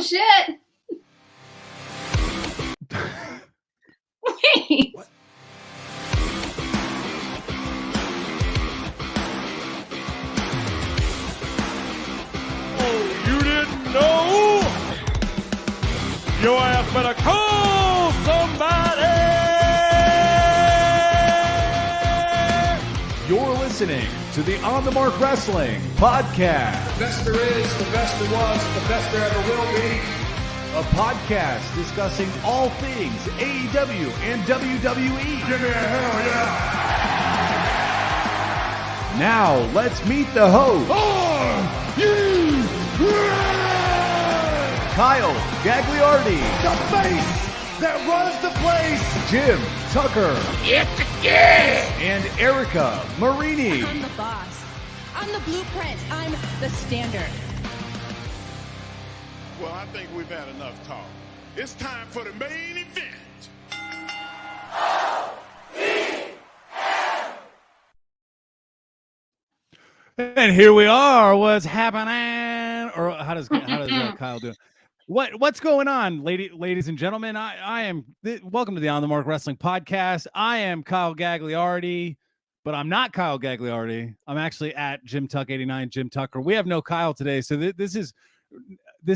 Shit. Wait. What? Oh, you didn't know? Your ass better call somebody! You're listening to the On The Mark Wrestling Podcast. The best there is, the best there was, the best there ever will be. A podcast discussing all things AEW and WWE. Give me a hell yeah. Now, let's meet the host. Kyle Gagliardi. The face that runs the place. Jim Tucker. And Erica Marini. I'm the boss. I'm the blueprint. I'm the standard. Well, I think we've had enough talk. It's time for the main event. And here we are. What's happening? Or how does Kyle do? What's going on, ladies and gentlemen? Welcome to the On the Mark Wrestling Podcast. I am Kyle Gagliardi, but I'm not Kyle Gagliardi. I'm actually at Jim Tuck 89, Jim Tucker. We have no Kyle today, so this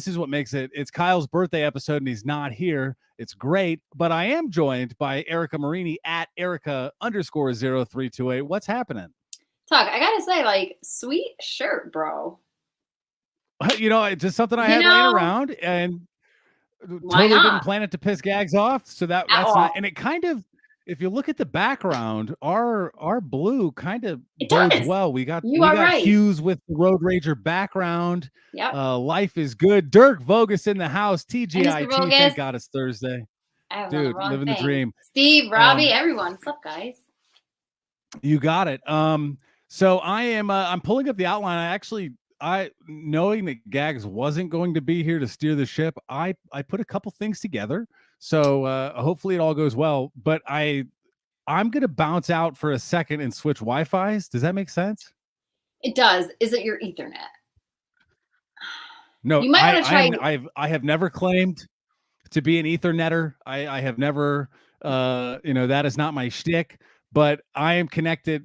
is what makes it. It's Kyle's birthday episode, and he's not here. It's great, but I am joined by Erica Marini at Erica_0328. What's happening? Tuck, I gotta say, like, sweet shirt, bro. You know, it's just something I had laying around, and totally didn't plan it to piss Gags off. So that's not, and it kind of, if you look at the background, our blue kind of bodes well. We got hues with the Road Rager background. Yep. Life is good. Dirk Vogus in the house. TGIT. Thank God it's Thursday. Dude, living the dream. Steve, Robbie, everyone. What's up, guys? You got it. So I'm pulling up the outline. Knowing that Gags wasn't going to be here to steer the ship, I put a couple things together. So hopefully it all goes well. But I'm going to bounce out for a second and switch Wi-Fi's. Does that make sense? It does. Is it your Ethernet? No, you might want to try. I have never claimed to be an Ethernetter. I have never, that is not my shtick. But I am connected.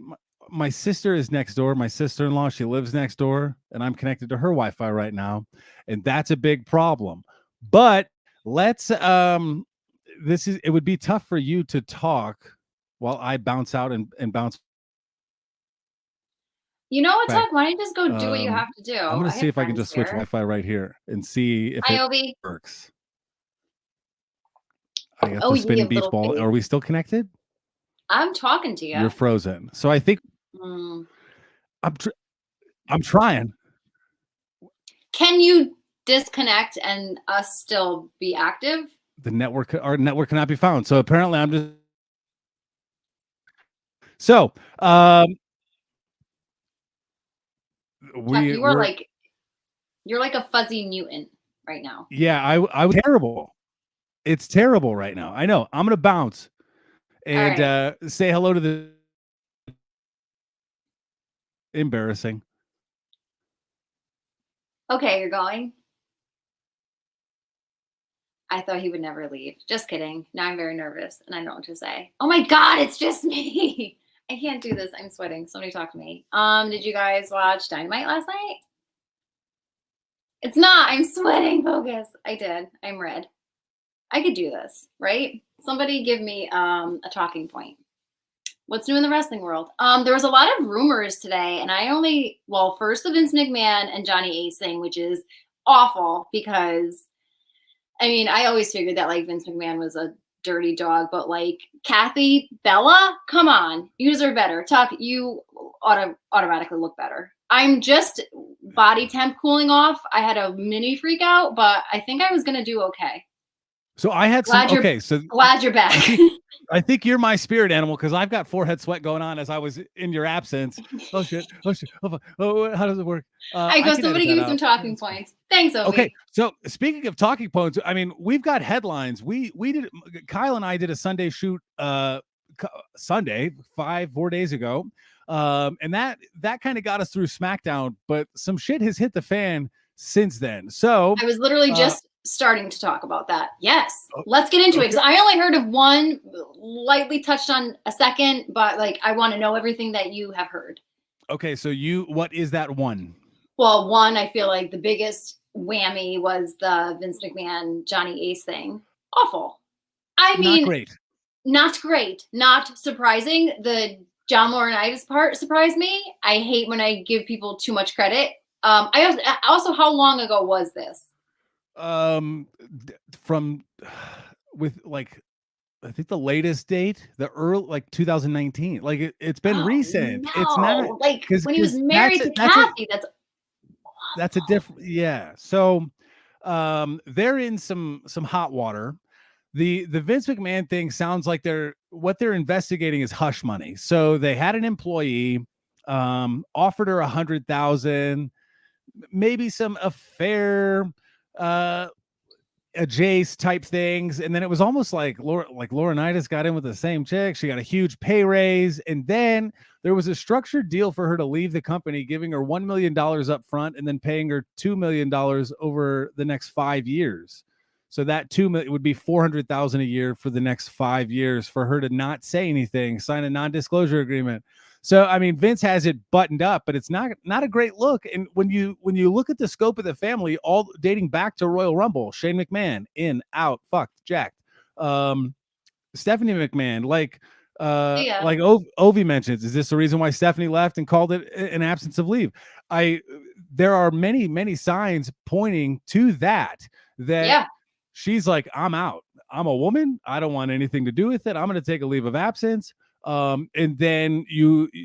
My sister is next door. My sister-in-law, she lives next door, and I'm connected to her Wi-Fi right now, and that's a big problem. But let's it would be tough for you to talk while I bounce out and bounce. You know what, Tuck? Why don't you just go do what you have to do? I'm going to see if I can just switch Wi-Fi right here and see if it works. I got the spinning beach ball. Are we still connected? I'm talking to you. You're frozen. So I think I'm trying. Can you disconnect and us still be active? Our network cannot be found. So apparently I'm just. So you're like a fuzzy mutant right now. Yeah, I was terrible. It's terrible right now. I know. I'm gonna bounce and say hello to the embarrassing. Okay, you're going. I thought he would never leave. Just kidding. Now I'm very nervous and I don't know what to say. Oh my God, it's just me. I can't do this. I'm sweating. Somebody talk to me. Did you guys watch Dynamite last night? It's not. I'm sweating, Focus. I did. I'm red. I could do this, right? Somebody give me a talking point. What's new in the wrestling world? There was a lot of rumors today, and first the Vince McMahon and Johnny Ace thing, which is awful because, I always figured that like Vince McMahon was a dirty dog, but like Kathy Bella, come on, you deserve better. Tuck, you automatically look better. I'm just body temp cooling off. I had a mini freak out, but I think I was gonna do okay. So I had glad you're back. I think you're my spirit animal because I've got forehead sweat going on as I was in your absence. Oh shit! Oh, how does it work? Somebody give me some talking points. Thanks, Obi. Okay, so speaking of talking points, we've got headlines. We did. Kyle and I did a Sunday shoot. Sunday 4 days ago, and that kind of got us through SmackDown. But some shit has hit the fan since then. So I was literally just starting to talk about that. Yes, let's get into it, because I only heard of one, lightly touched on a second, but like I want to know everything that you have heard. Okay, so what is that one? Well, one, I feel like the biggest whammy was the Vince McMahon Johnny Ace thing. Awful. I mean, not great, not surprising. The John Laurinaitis part surprised me. I hate when I give people too much credit. I also, how long ago was this? From with like, I think the latest date, the early, like 2019. Like it's been recent. No. It's not like when he was married to Kathy. That's a different. Yeah. So, they're in some hot water. The Vince McMahon thing sounds like what they're investigating is hush money. So they had an employee, offered her $100,000, maybe some affair, Jace type things, and then it was almost like Laurinaitis got in with the same chick. She got a huge pay raise, and then there was a structured deal for her to leave the company, giving her $1 million up front and then paying her $2 million over the next 5 years. So that $2 million would be $400,000 a year for the next 5 years for her to not say anything, sign a non-disclosure agreement. So, I mean, Vince has it buttoned up, but it's not a great look. And when you look at the scope of the family, all dating back to Royal Rumble, Shane McMahon, in, out, fucked, jacked. Stephanie McMahon, like Ovi mentions, is this the reason why Stephanie left and called it an absence of leave? There are many, many signs pointing to that she's like, I'm out. I'm a woman. I don't want anything to do with it. I'm going to take a leave of absence. And then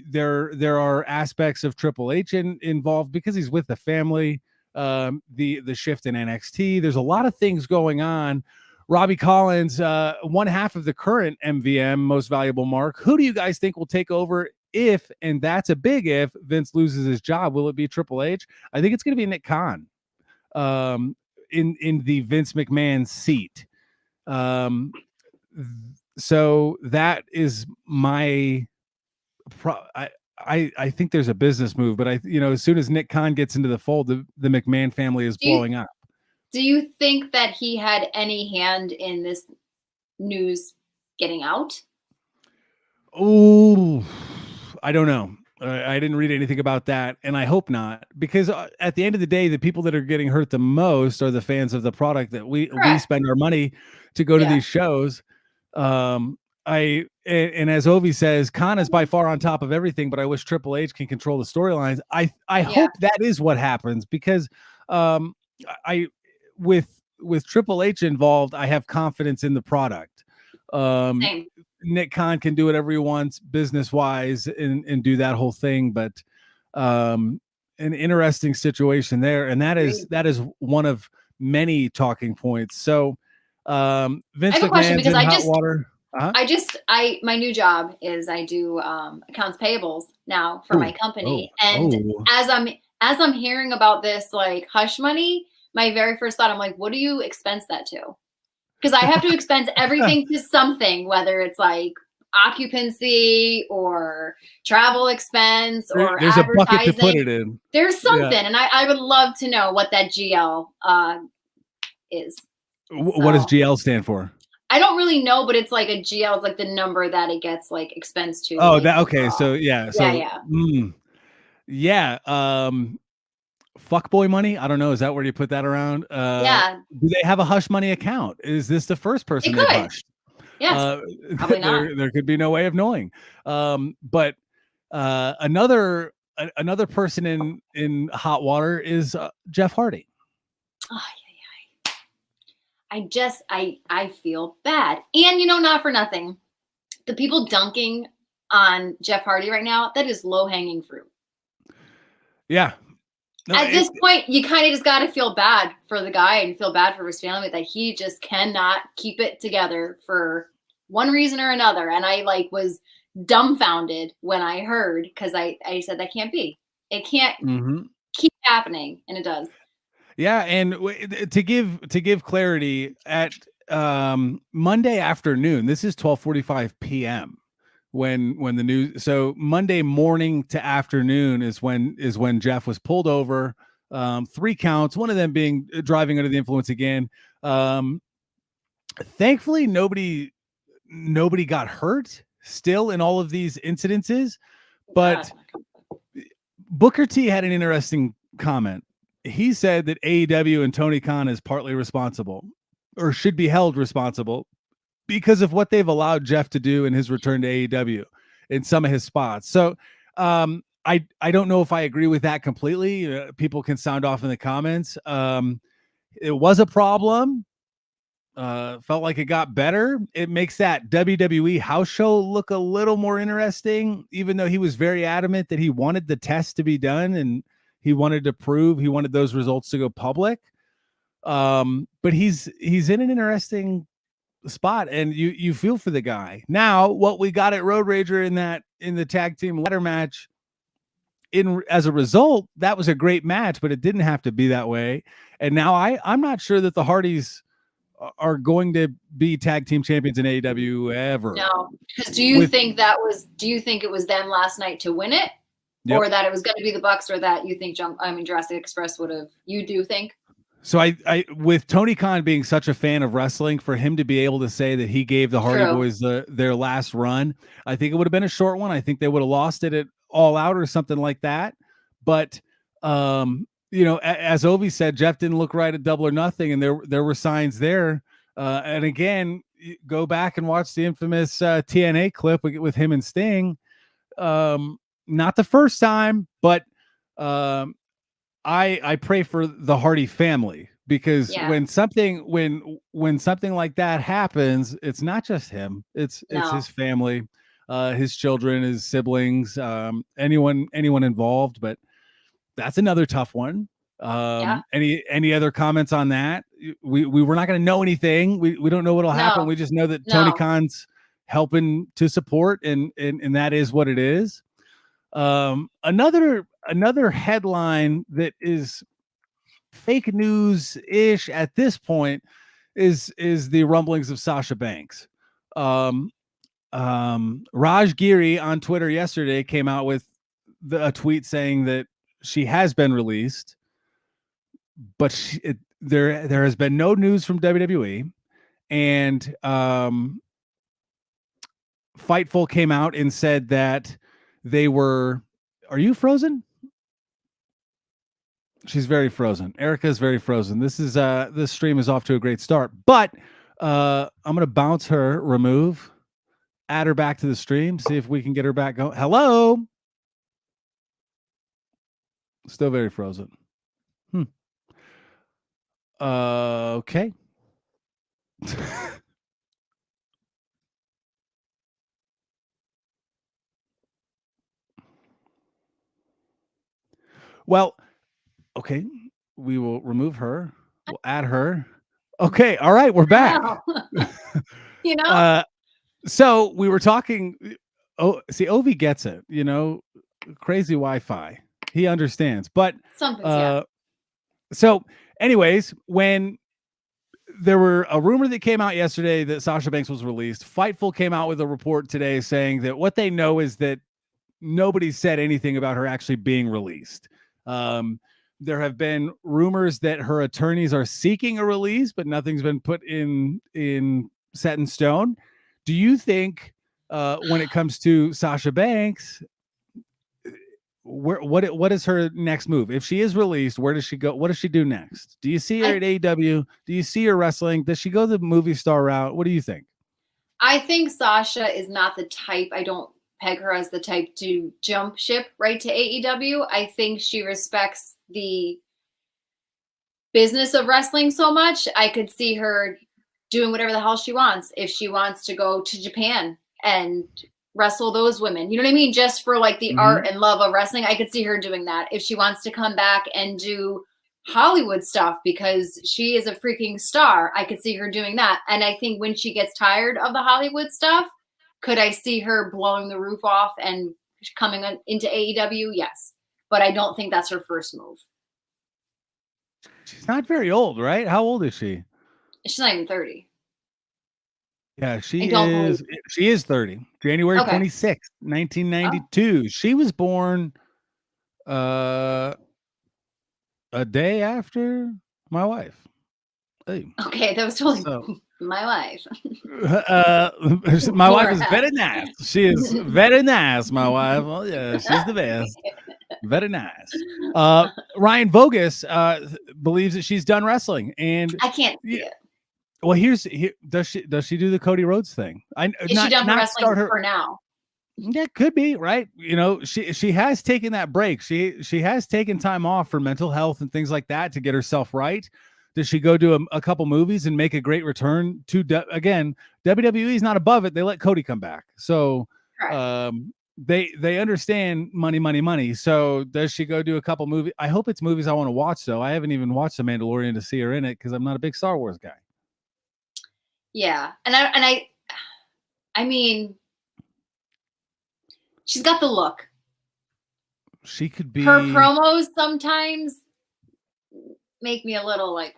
there are aspects of Triple H involved because he's with the family, the shift in NXT. There's a lot of things going on. Robbie Collins, one half of the current MVM, most valuable Mark. Who do you guys think will take over if, and that's a big if, Vince loses his job? Will it be Triple H? I think it's going to be Nick Khan, in the Vince McMahon seat. So that is my I think there's a business move, but as soon as Nick Khan gets into the fold, the McMahon family is blowing up. Do you think that he had any hand in this news getting out? Oh, I don't know. I didn't read anything about that, and I hope not, because at the end of the day, the people that are getting hurt the most are the fans of the product that we spend our money to go to these shows. And as Ovi says, Khan is by far on top of everything, but I wish Triple H can control the storylines. I hope that is what happens, because with Triple H involved, I have confidence in the product. Same. Nick Khan can do whatever he wants business wise and do that whole thing, but an interesting situation there, and that is one of many talking points. So Vince McMahon's in hot water. My new job is I do accounts payables now for my company, and as I'm hearing about this like hush money, my very first thought, I'm like, what do you expense that to? Because I have to expense everything to something, whether it's like occupancy or travel expense or there's advertising. A bucket to put it in. There's something, and I would love to know what that GL is. What does GL stand for? I don't really know, but it's like a GL is like the number that it gets like expensed to. Oh, like, that okay. So fuckboy money. I don't know. Is that where you put that around? Do they have a hush money account? Is this the first person they hushed? Yes. Probably not. There could be no way of knowing. But another person in hot water is Jeff Hardy. Oh, I feel bad. And, not for nothing, the people dunking on Jeff Hardy right now, that is low-hanging fruit. Yeah. No, at this point, you kind of just got to feel bad for the guy and feel bad for his family that he just cannot keep it together for one reason or another. And I was dumbfounded when I heard, because I said that can't be. It can't keep happening, and it does. Yeah, and to give clarity, at Monday afternoon, this is 12:45 p.m. when the news. So Monday morning to afternoon is when Jeff was pulled over, 3 counts, one of them being driving under the influence again. Thankfully, nobody got hurt still in all of these incidences, but Booker T had an interesting comment. He said that AEW and Tony Khan is partly responsible, or should be held responsible, because of what they've allowed Jeff to do in his return to AEW in some of his spots. So I don't know if I agree with that completely. People can sound off in the comments. It was a problem. Felt like it got better. It makes that WWE house show look a little more interesting, even though he was very adamant that he wanted the test to be done and he wanted to prove he wanted those results to go public. But he's in an interesting spot, and you feel for the guy. Now, what we got at Road Rager in the tag team ladder match, as a result, that was a great match, but it didn't have to be that way. And now I'm not sure that the Hardys are going to be tag team champions in AEW ever. No, because do you think it was them last night to win it, or that it was going to be the Bucks, or that you think Jurassic Express would have? You do think? So I with Tony Khan being such a fan of wrestling, for him to be able to say that he gave the Hardy Boys their last run, I think it would have been a short one. I think they would have lost it at All Out or something like that. But as Ovi said, Jeff didn't look right at Double or Nothing, and there were signs there. And again, go back and watch the infamous TNA clip with him and Sting. Not the first time, but I pray for the Hardy family, because when something like that happens, it's not just him, it's his family, his children, his siblings, anyone involved. But that's another tough one. Any other comments on that? We were not going to know anything. We don't know what'll happen. We just know that Tony Khan's helping to support, and that is what it is. Another headline that is fake news-ish at this point is the rumblings of Sasha Banks. Raj Giri on Twitter yesterday came out with a tweet saying that she has been released, but there has been no news from WWE, and Fightful came out and said that they were. Are you frozen? She's very frozen. Erica is very frozen. This stream is off to a great start, but I'm gonna bounce her, remove, add her back to the stream, see if we can get her back going. Hello. Still very frozen. Okay. Well, okay. We will remove her. We'll add her. Okay. All right. We're back. Wow. So we were talking. Oh, see, Ovi gets it. Crazy Wi-Fi. He understands. But so, anyways, when there were a rumor that came out yesterday that Sasha Banks was released, Fightful came out with a report today saying that what they know is that nobody said anything about her actually being released. There have been rumors that her attorneys are seeking a release, but nothing's been put in set in stone. Do you think when it comes to Sasha Banks, what is her next move? If she is released, where does she go? What does she do next? Do you see her at AEW? Do you see her wrestling? Does she go the movie star route? What do you think? I think Sasha is not the type. I don't peg her as the type to jump ship right to AEW. I think she respects the business of wrestling so much. I could see her doing whatever the hell she wants. If she wants to go to Japan and wrestle those women, you know what I mean? Just for like the art and love of wrestling, I could see her doing that. If she wants to come back and do Hollywood stuff because she is a freaking star, I could see her doing that. And I think when she gets tired of the Hollywood stuff, could I see her blowing the roof off and coming into AEW? Yes. But I don't think that's her first move. She's not very old, right? How old is she? She's not even 30. Yeah, she is 30. January 26th, 1992. Oh. She was born a day after my wife. Hey. Okay, that was totally So, my wife. my wife is very nice. She is very nice, my wife. Oh, yeah, she's the best. Very nice. Ryan Vogus believes that she's done wrestling, and I can't see it. well, does she do the Cody Rhodes thing? Is she done for wrestling for now? Yeah, could be, right? You know, she has taken that break. She has taken time off for mental health and things like that to get herself right. Does she go do a couple movies and make a great return to again? WWE is not above it. They let Cody come back, so they understand money. So does she go do a couple movies? I hope it's movies I want to watch. Though I haven't even watched The Mandalorian to see her in it because I'm not a big Star Wars guy. Yeah, and I mean, she's got the look. She could be. Her promos sometimes make me a little like,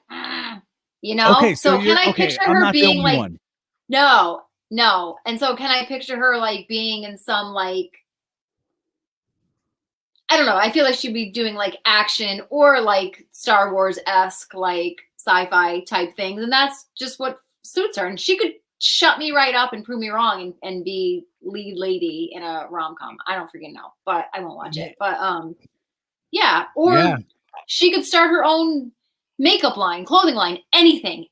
you know. Okay, so can I picture her being like, one. No. And so can I picture her like being in some like, I don't know. I feel like she'd be doing like action or like Star Wars-esque, like sci-fi type things, and that's just what suits her. And she could shut me right up and prove me wrong and be lead lady in a rom-com. I don't freaking know, but I won't watch it. But yeah, or she could start her own makeup line, clothing line, anything.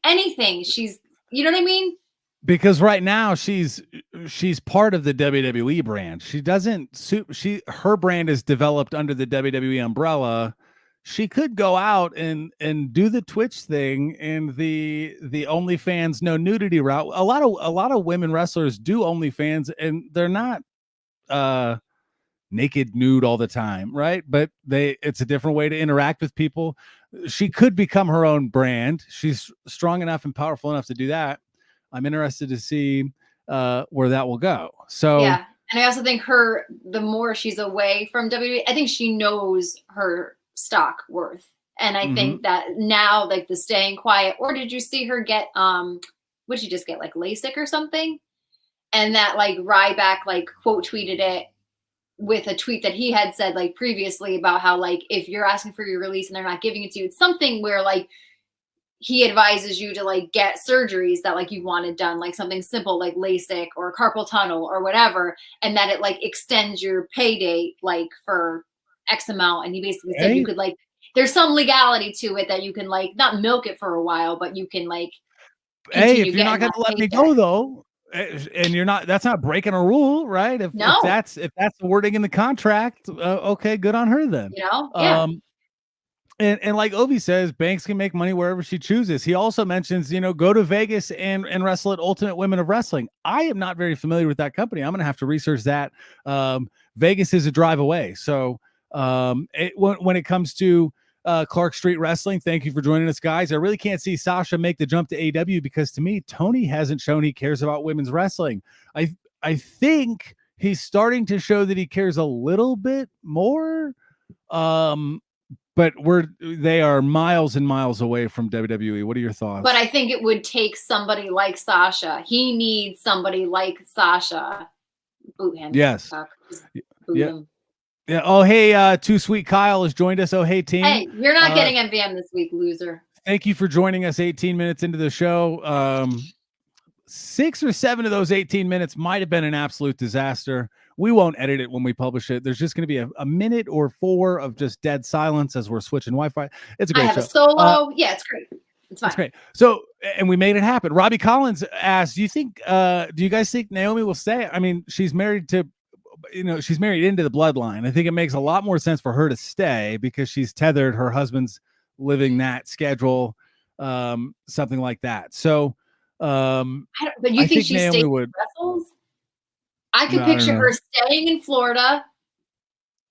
She's, you know what I mean? Because right now she's part of the WWE brand. She doesn't her brand is developed under the WWE umbrella. She could go out and do the Twitch thing and the OnlyFans no nudity route. A lot of women wrestlers do OnlyFans and they're not naked nude all the time, right? But it's a different way to interact with people. She could become her own brand. She's strong enough and powerful enough to do that. I'm interested to see where that will go. So yeah, and I also think the more she's away from WWE, I think she knows her stock worth, and I think that now, like the staying quiet. Or did you see her get what did she just get, like LASIK or something? And that like Ryback like quote tweeted it with a tweet that he had said like previously about how like if you're asking for your release and they're not giving it to you, it's something where like he advises you to like get surgeries that like you wanted done, like something simple like LASIK or carpal tunnel or whatever, and that it like extends your pay date like for X amount. And he basically said you could like, there's some legality to it that you can like not milk it for a while, but you can like, hey, if you're not going to let me go though, and you're not, that's not breaking a rule, right? If that's the wording in the contract, okay, good on her then. You know, yeah. And like Ovi says, Banks can make money wherever she chooses. He also mentions, go to Vegas and wrestle at Ultimate Women of Wrestling. I am not very familiar with that company. I'm going to have to research that. Vegas is a drive away. So when it comes to Clark Street Wrestling, thank you for joining us, guys. I really can't see Sasha make the jump to AEW because to me, Tony hasn't shown he cares about women's wrestling. I think he's starting to show that he cares a little bit more. But they are miles and miles away from WWE. What are your thoughts? But I think it would take somebody like Sasha. He needs somebody like Sasha. Boot him. Yes. Boot him. Yeah. Oh, hey, Too Sweet Kyle has joined us. Oh, hey, team. Hey, you're not getting MVM this week, loser. Thank you for joining us 18 minutes into the show. 6 or 7 of those 18 minutes might have been an absolute disaster. We won't edit it when we publish it. There's just going to be a minute or 4 of just dead silence as we're switching Wi-Fi. It's a great show. I have a solo. Yeah, it's great. It's fine. It's great. So, and we made it happen. Robbie Collins asked, do you guys think Naomi will stay? I mean, she's married to, she's married into the bloodline. I think it makes a lot more sense for her to stay because she's tethered. Her husband's living that schedule, something like that. So, but you think she stays in wrestles? I could picture her staying in Florida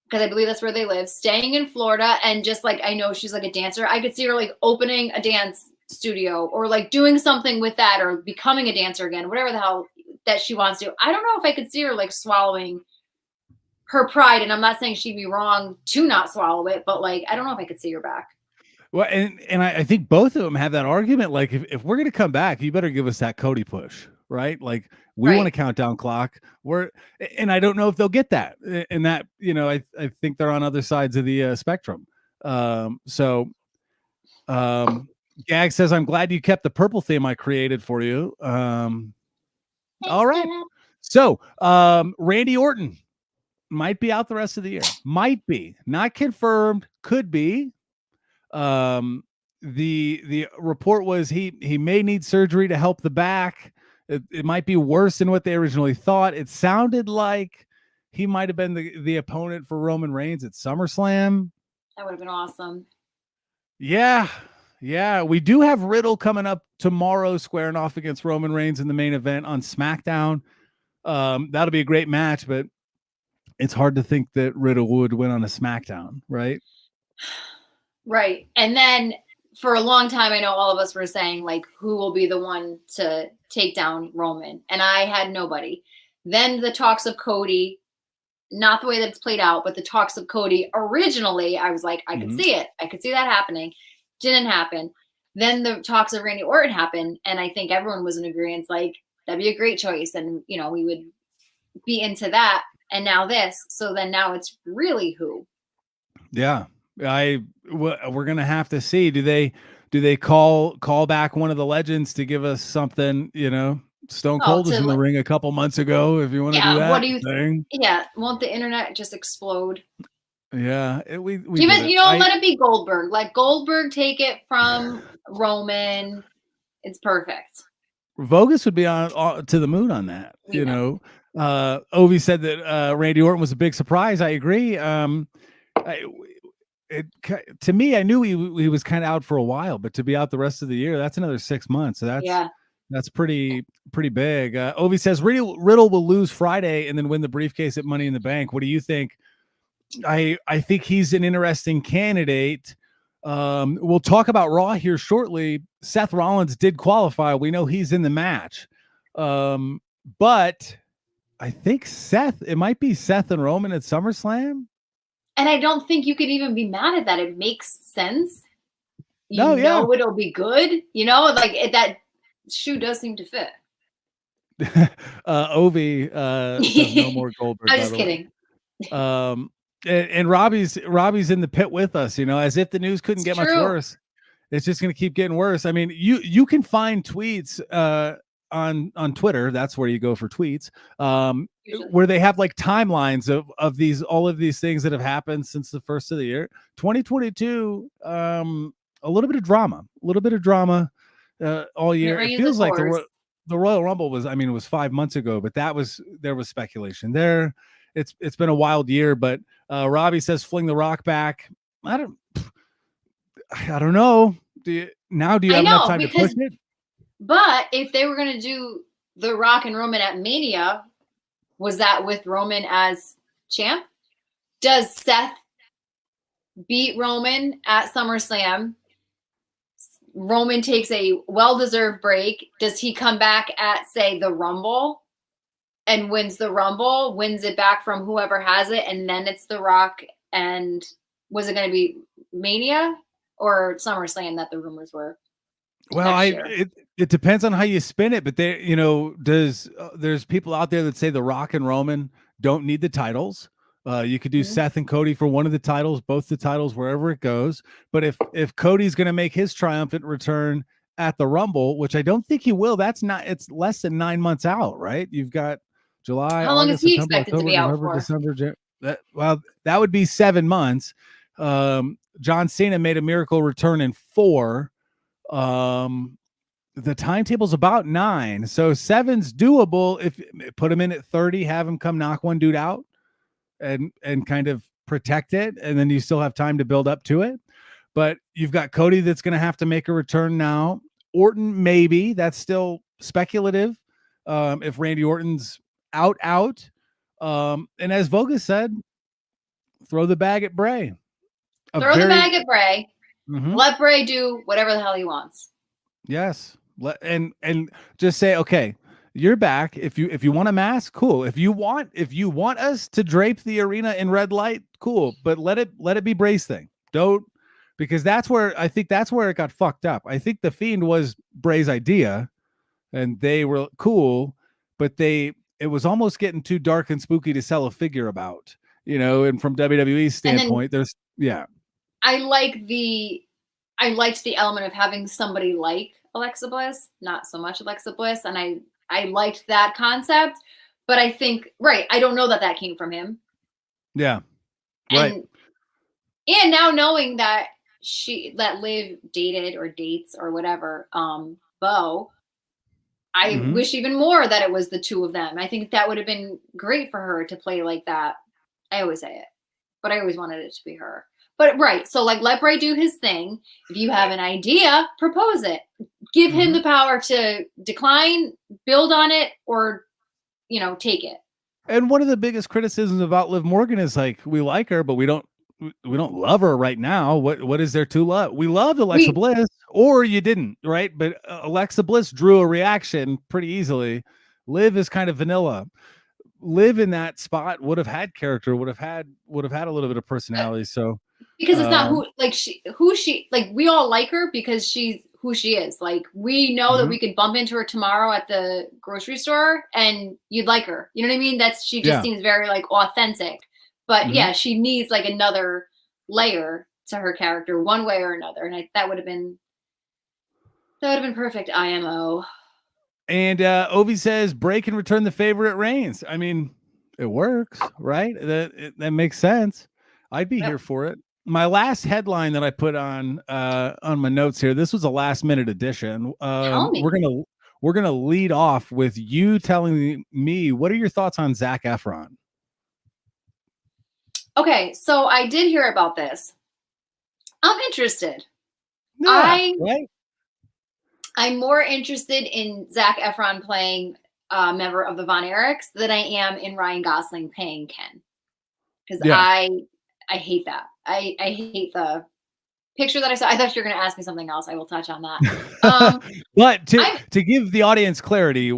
because I believe that's where they live, staying in Florida. And just like, I know she's like a dancer. I could see her like opening a dance studio or like doing something with that or becoming a dancer again, whatever the hell that she wants to. I don't know if I could see her like swallowing her pride. And I'm not saying she'd be wrong to not swallow it, but like, I don't know if I could see her back. Well, and I think both of them have that argument. Like, if we're going to come back, you better give us that Cody push, right? Like, we want a countdown clock. And I don't know if they'll get that. And that, I think they're on other sides of the spectrum. Gag says, I'm glad you kept the purple theme I created for you. All right. Dad. So, Randy Orton might be out the rest of the year. Might be. Not confirmed. Could be. The report was he may need surgery to help the back. It might be worse than what they originally thought. It sounded like he might have been the opponent for Roman Reigns at SummerSlam. That would have been awesome. Yeah. We do have Riddle coming up tomorrow, squaring off against Roman Reigns in the main event on SmackDown. That'll be a great match, but it's hard to think that Riddle would win on a SmackDown, right? Right. And then for a long time, I know all of us were saying, like, who will be the one to take down Roman? And I had nobody. Then the talks of Cody, not the way that it's played out, but the talks of Cody originally, I was like, I could see it. I could see that happening. Didn't happen. Then the talks of Randy Orton happened. And I think everyone was in agreement, like, that'd be a great choice. And, you know, we would be into that. And now this. So then now it's really who? Yeah. We're going to have to see. Do they call back one of the legends to give us something, you know? Stone Cold was in the ring a couple months ago. If you want to do that, what do you think? Yeah, won't the internet just explode? Yeah, we even let it be Goldberg. Let Goldberg take it from Roman. It's perfect. Vogus would be on to the moon on that. You know, Ovi said that Randy Orton was a big surprise. I agree. To me, I knew he was kind of out for a while, but to be out the rest of the year, that's another 6 months. So that's pretty big. Ovi says Riddle will lose Friday and then win the briefcase at Money in the Bank. What do you think? I think he's an interesting candidate. We'll talk about Raw here shortly. Seth Rollins did qualify. We know he's in the match. But I think it might be Seth and Roman at SummerSlam. And I don't think you could even be mad at that. It makes sense. You know it'll be good. You know, like that shoe does seem to fit. Ovi no more Goldberg. I'm just kidding. And Robbie's in the pit with us, you know, as if the news couldn't get much worse. It's just going to keep getting worse. I mean, you can find tweets on Twitter. That's where you go for tweets, where they have like timelines of all of these things that have happened since the first of the year. 2022, a little bit of drama all year. It feels like the Royal Rumble was 5 months ago, but there was speculation there. It's been a wild year, but Robbie says fling the Rock back. I don't know. Do you have enough time to push it? But if they were going to do the Rock and Roman at Mania, was that with Roman as champ? Does Seth beat Roman at SummerSlam? Roman takes a well-deserved break. Does he come back at, say, the Rumble and wins the Rumble, wins it back from whoever has it, and then it's the Rock? And was it going to be Mania or SummerSlam that the rumors were? Well, it depends on how you spin it, but there's people out there that say the Rock and Roman don't need the titles. You could do Seth and Cody for one of the titles, both the titles, wherever it goes. But if Cody's going to make his triumphant return at the Rumble, which I don't think he will, it's less than 9 months out, right? You've got July. How long August, is he September, expected October, to be out November, for? December, that would be 7 months. John Cena made a miracle return in 4. The timetable's about 9, so 7's doable. If put him in at 30, have him come knock one dude out and kind of protect it, and then you still have time to build up to it. But you've got Cody that's going to have to make a return now. Orton, maybe. That's still speculative. If Randy Orton's out. And as Vogus said, throw the bag at Bray. The bag at Bray. Mm-hmm. Let Bray do whatever the hell he wants. Yes. And just say, okay, you're back. If you want a mask, cool. If you want us to drape the arena in red light, cool. But let it be Bray's thing. Don't, because that's where it got fucked up. I think the Fiend was Bray's idea and they were cool, but it was almost getting too dark and spooky to sell a figure about, you know, and from WWE's standpoint, I like the I liked the element of having somebody like Alexa Bliss, not so much Alexa Bliss, and I liked that concept. But I think, right, I don't know that came from him. Yeah, right. And now knowing that Liv dated or dates or whatever, Bo, I wish even more that it was the two of them. I think that would have been great for her to play like that. I always say it, but I always wanted it to be her. But right, so like let Bray do his thing. If you have an idea, propose it. Give him the power to decline, build on it, or take it. And one of the biggest criticisms about Liv Morgan is like, we like her, but we don't love her right now. What is there to love? We loved Alexa Bliss, or you didn't, right? But Alexa Bliss drew a reaction pretty easily. Liv is kind of vanilla. Liv in that spot would have had character, would have had a little bit of personality. So because it's not who she like, we all like her because she's who she is. Like, we know that we could bump into her tomorrow at the grocery store and you'd like her. You know what I mean? She just seems very like authentic. But yeah, she needs like another layer to her character, one way or another. And that would have been perfect. IMO. And Ovi says Bray can return the favor at Reigns. I mean, it works, right? That makes sense. I'd be here for it. My last headline that I put on my notes here. This was a last minute addition. We're gonna lead off with you telling me what are your thoughts on Zac Efron. Okay, so I did hear about this. I'm interested. Yeah, I'm more interested in Zac Efron playing a member of the Von Erichs than I am in Ryan Gosling playing Ken. Because I hate that. I hate the picture that I saw. I thought you were going to ask me something else. I will touch on that. But to give the audience clarity,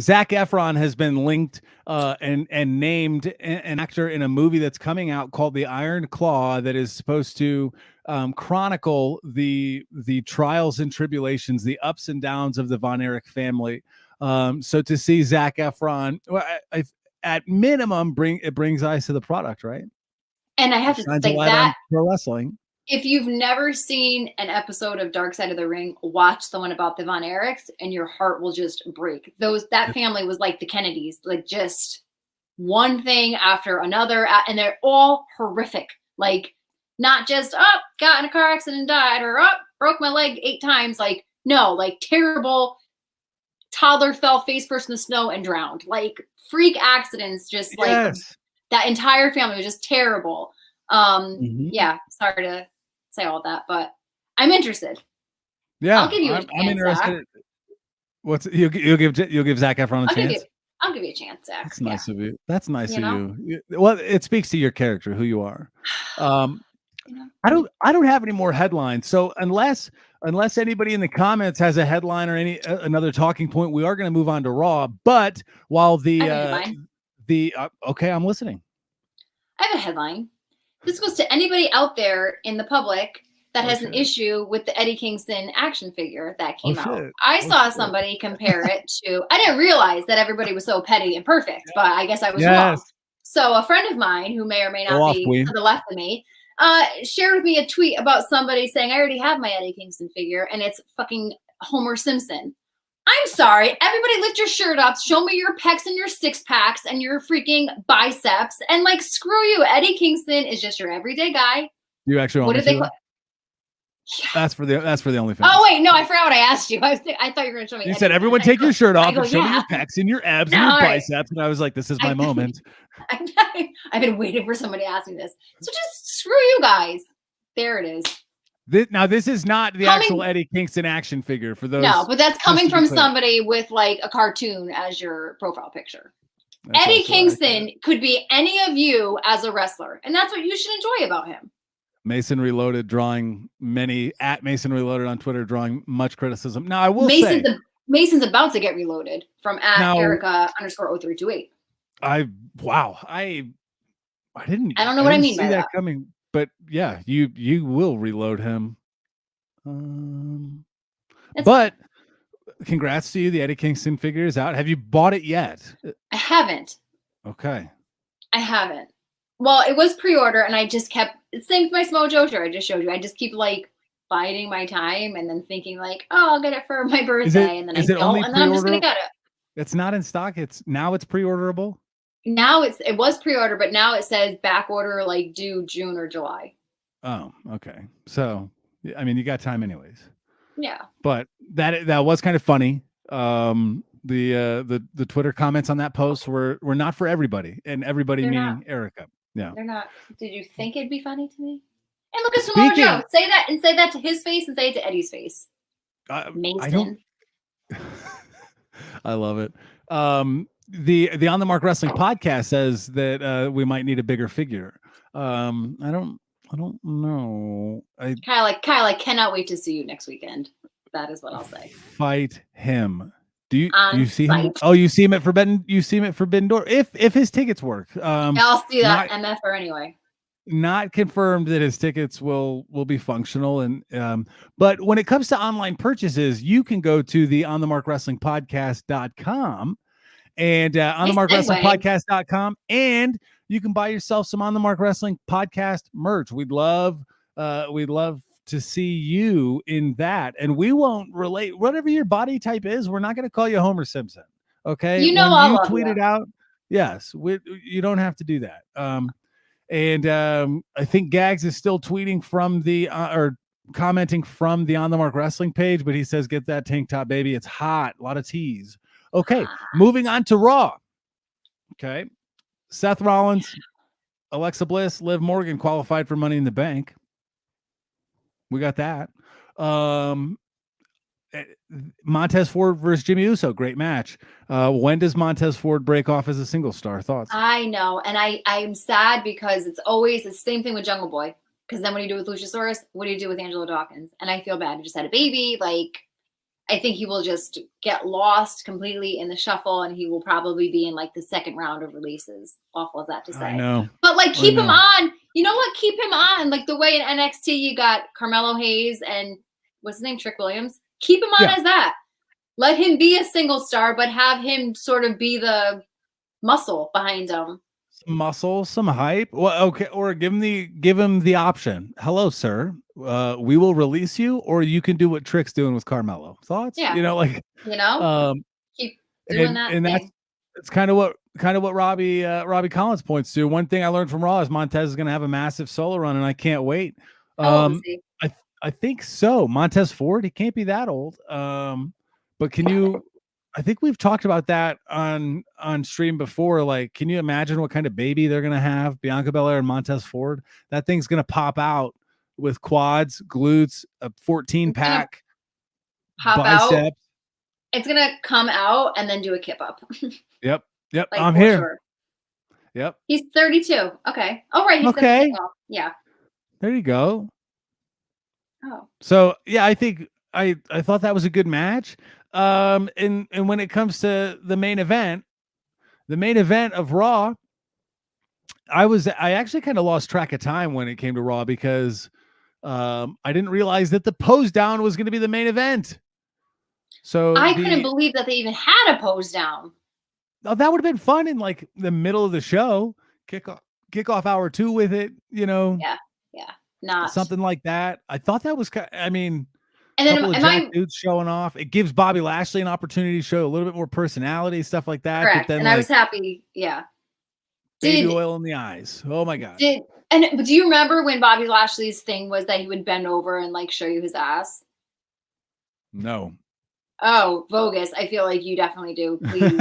Zac Efron has been linked and named an actor in a movie that's coming out called The Iron Claw that is supposed to chronicle the trials and tribulations, the ups and downs of the Von Erich family. So to see Zac Efron, at minimum, brings eyes to the product, right? And I have to think that pro wrestling. If you've never seen an episode of Dark Side of the Ring, watch the one about the Von Erichs, and your heart will just break. That family was like the Kennedys, like just one thing after another, and they're all horrific. Like, not just got in a car accident and died, or broke my leg 8 times. Like, no, like terrible. Toddler fell face first in the snow and drowned. Like freak accidents, just like that entire family was just terrible. Yeah, sorry to say all that, but I'm interested. Yeah, I'll give you a chance. I'm interested. You'll give Zac Efron a chance? I'll give you a chance, Zach. That's nice of you. That's nice of you. Well, it speaks to your character, who you are. I don't have any more headlines. So unless anybody in the comments has a headline or another talking point, we are going to move on to Raw. But while okay, I'm listening. I have a headline. This goes to anybody out there in the public that has an issue with the Eddie Kingston action figure that came out. I saw somebody compare it to, I didn't realize that everybody was so petty and perfect, but I guess I was wrong. So a friend of mine who may or may not be to the left of me shared with me a tweet about somebody saying, I already have my Eddie Kingston figure and it's fucking Homer Simpson. I'm sorry. Everybody lift your shirt up. Show me your pecs and your 6-packs and your freaking biceps. And like, screw you. Eddie Kingston is just your everyday guy. You actually want me to? That's for the OnlyFans. Oh wait, no, I forgot what I asked you. I thought you were going to show me. You said everyone take your shirt off and show me your pecs and your abs and your biceps. And I was like, this is my moment. I've been waiting for somebody to ask me this. So just screw you guys. There it is. This is not the actual Eddie Kingston action figure for those. No, but that's coming from somebody with like a cartoon as your profile picture. That's Eddie Kingston could be any of you as a wrestler, and that's what you should enjoy about him. Mason Reloaded drawing at Mason Reloaded on Twitter, drawing much criticism. Now I will say Mason's about to get reloaded from @Erica_0328. I didn't. I don't know what I mean by that coming. But yeah, you will reload him. But congrats to you. The Eddie Kingston figure is out. Have you bought it yet? I haven't. Okay. I haven't. Well, it was pre-order and I just kept, it's same with my Samoa Joe shirt I just showed you. I just keep like biding my time and then thinking like, oh, I'll get it for my birthday, and then I don't, and then I'm just gonna get it. It's not in stock. It's pre-orderable. Now it was pre-order, but now it says back order like due June or July. Oh, okay. So I mean, you got time anyways. Yeah. But that was kind of funny. The Twitter comments on that post were not for everybody, and everybody They're meaning not. Erica. Yeah. They're not. Did you think it'd be funny to me? And look at Samoa Joe. Say that to his face and say it to Eddie's face. Mason. I love it. The On the Mark Wrestling podcast says that we might need a bigger figure. I don't know. Kyle, I cannot wait to see you next weekend. That is what I'll say. Fight him. Do you see site. him? Oh, you see him at Forbidden. You see him at Forbidden Door. If his tickets work. I'll see that MFR anyway. Not confirmed that his tickets will be functional, and but when it comes to online purchases, you can go to the onthemarkwrestlingpodcast.com and onthemarkwrestlingpodcast.com, and you can buy yourself some On the Mark Wrestling podcast merch. We'd love to see you in that, and we won't relate whatever your body type is. We're not going to call you Homer Simpson, okay? You know, when you tweet it out, yes, you don't have to do that. And I think Gags is still tweeting from the or commenting from the On the Mark Wrestling page, but he says, "Get that tank top, baby. It's hot. A lot of teas." Okay, moving on to Raw. Okay, Seth Rollins, Alexa Bliss, Liv Morgan qualified for Money in the Bank. We got that. Montez Ford versus Jimmy Uso, great match. When does Montez Ford break off as a single star? Thoughts? I know, and I'm sad because it's always the same thing with Jungle Boy. Because then what do you do with Luchasaurus? What do you do with Angelo Dawkins? And I feel bad. He just had a baby. Like, I think he will just get lost completely in the shuffle, and he will probably be in like the second round of releases. Awful as that to say. I know. But like, keep him on. You know what? Keep him on. Like the way in NXT you got Carmelo Hayes and what's his name? Trick Williams. Keep him on as that. Let him be a single star, but have him sort of be the muscle behind him. Some muscle, some hype. Well, okay, or give him the option. Hello, sir. We will release you, or you can do what Trick's doing with Carmelo. Thoughts? Yeah. Keep doing that. And that's kind of what Robbie Collins points to. One thing I learned from Raw is Montez is going to have a massive solo run, and I can't wait. I think so. Montez Ford, he can't be that old. But can you? I think we've talked about that on stream before. Like, can you imagine what kind of baby they're gonna have? Bianca Belair and Montez Ford. That thing's gonna pop out with quads, glutes, a 14-pack, biceps. Out. It's gonna come out and then do a kip up. Yep. Like, I'm here. Sure. Yep. He's 32. Okay. All right. He's okay. Yeah. There you go. Oh. So yeah, I think I thought that was a good match. And when it comes to the main event of Raw, I actually kind of lost track of time when it came to Raw because I didn't realize that the pose down was going to be the main event. So I couldn't believe that they even had a pose down. Oh, that would have been fun in like the middle of the show. Kick off hour 2 with it, Yeah. Not something like that. I thought that was and then am I dudes showing off. It gives Bobby Lashley an opportunity to show a little bit more personality, stuff like that. Correct. But then, and I was happy. Yeah. Baby oil in the eyes. Oh my god. Do you remember when Bobby Lashley's thing was that he would bend over and like show you his ass? No. Oh, Vogus. I feel like you definitely do. Please.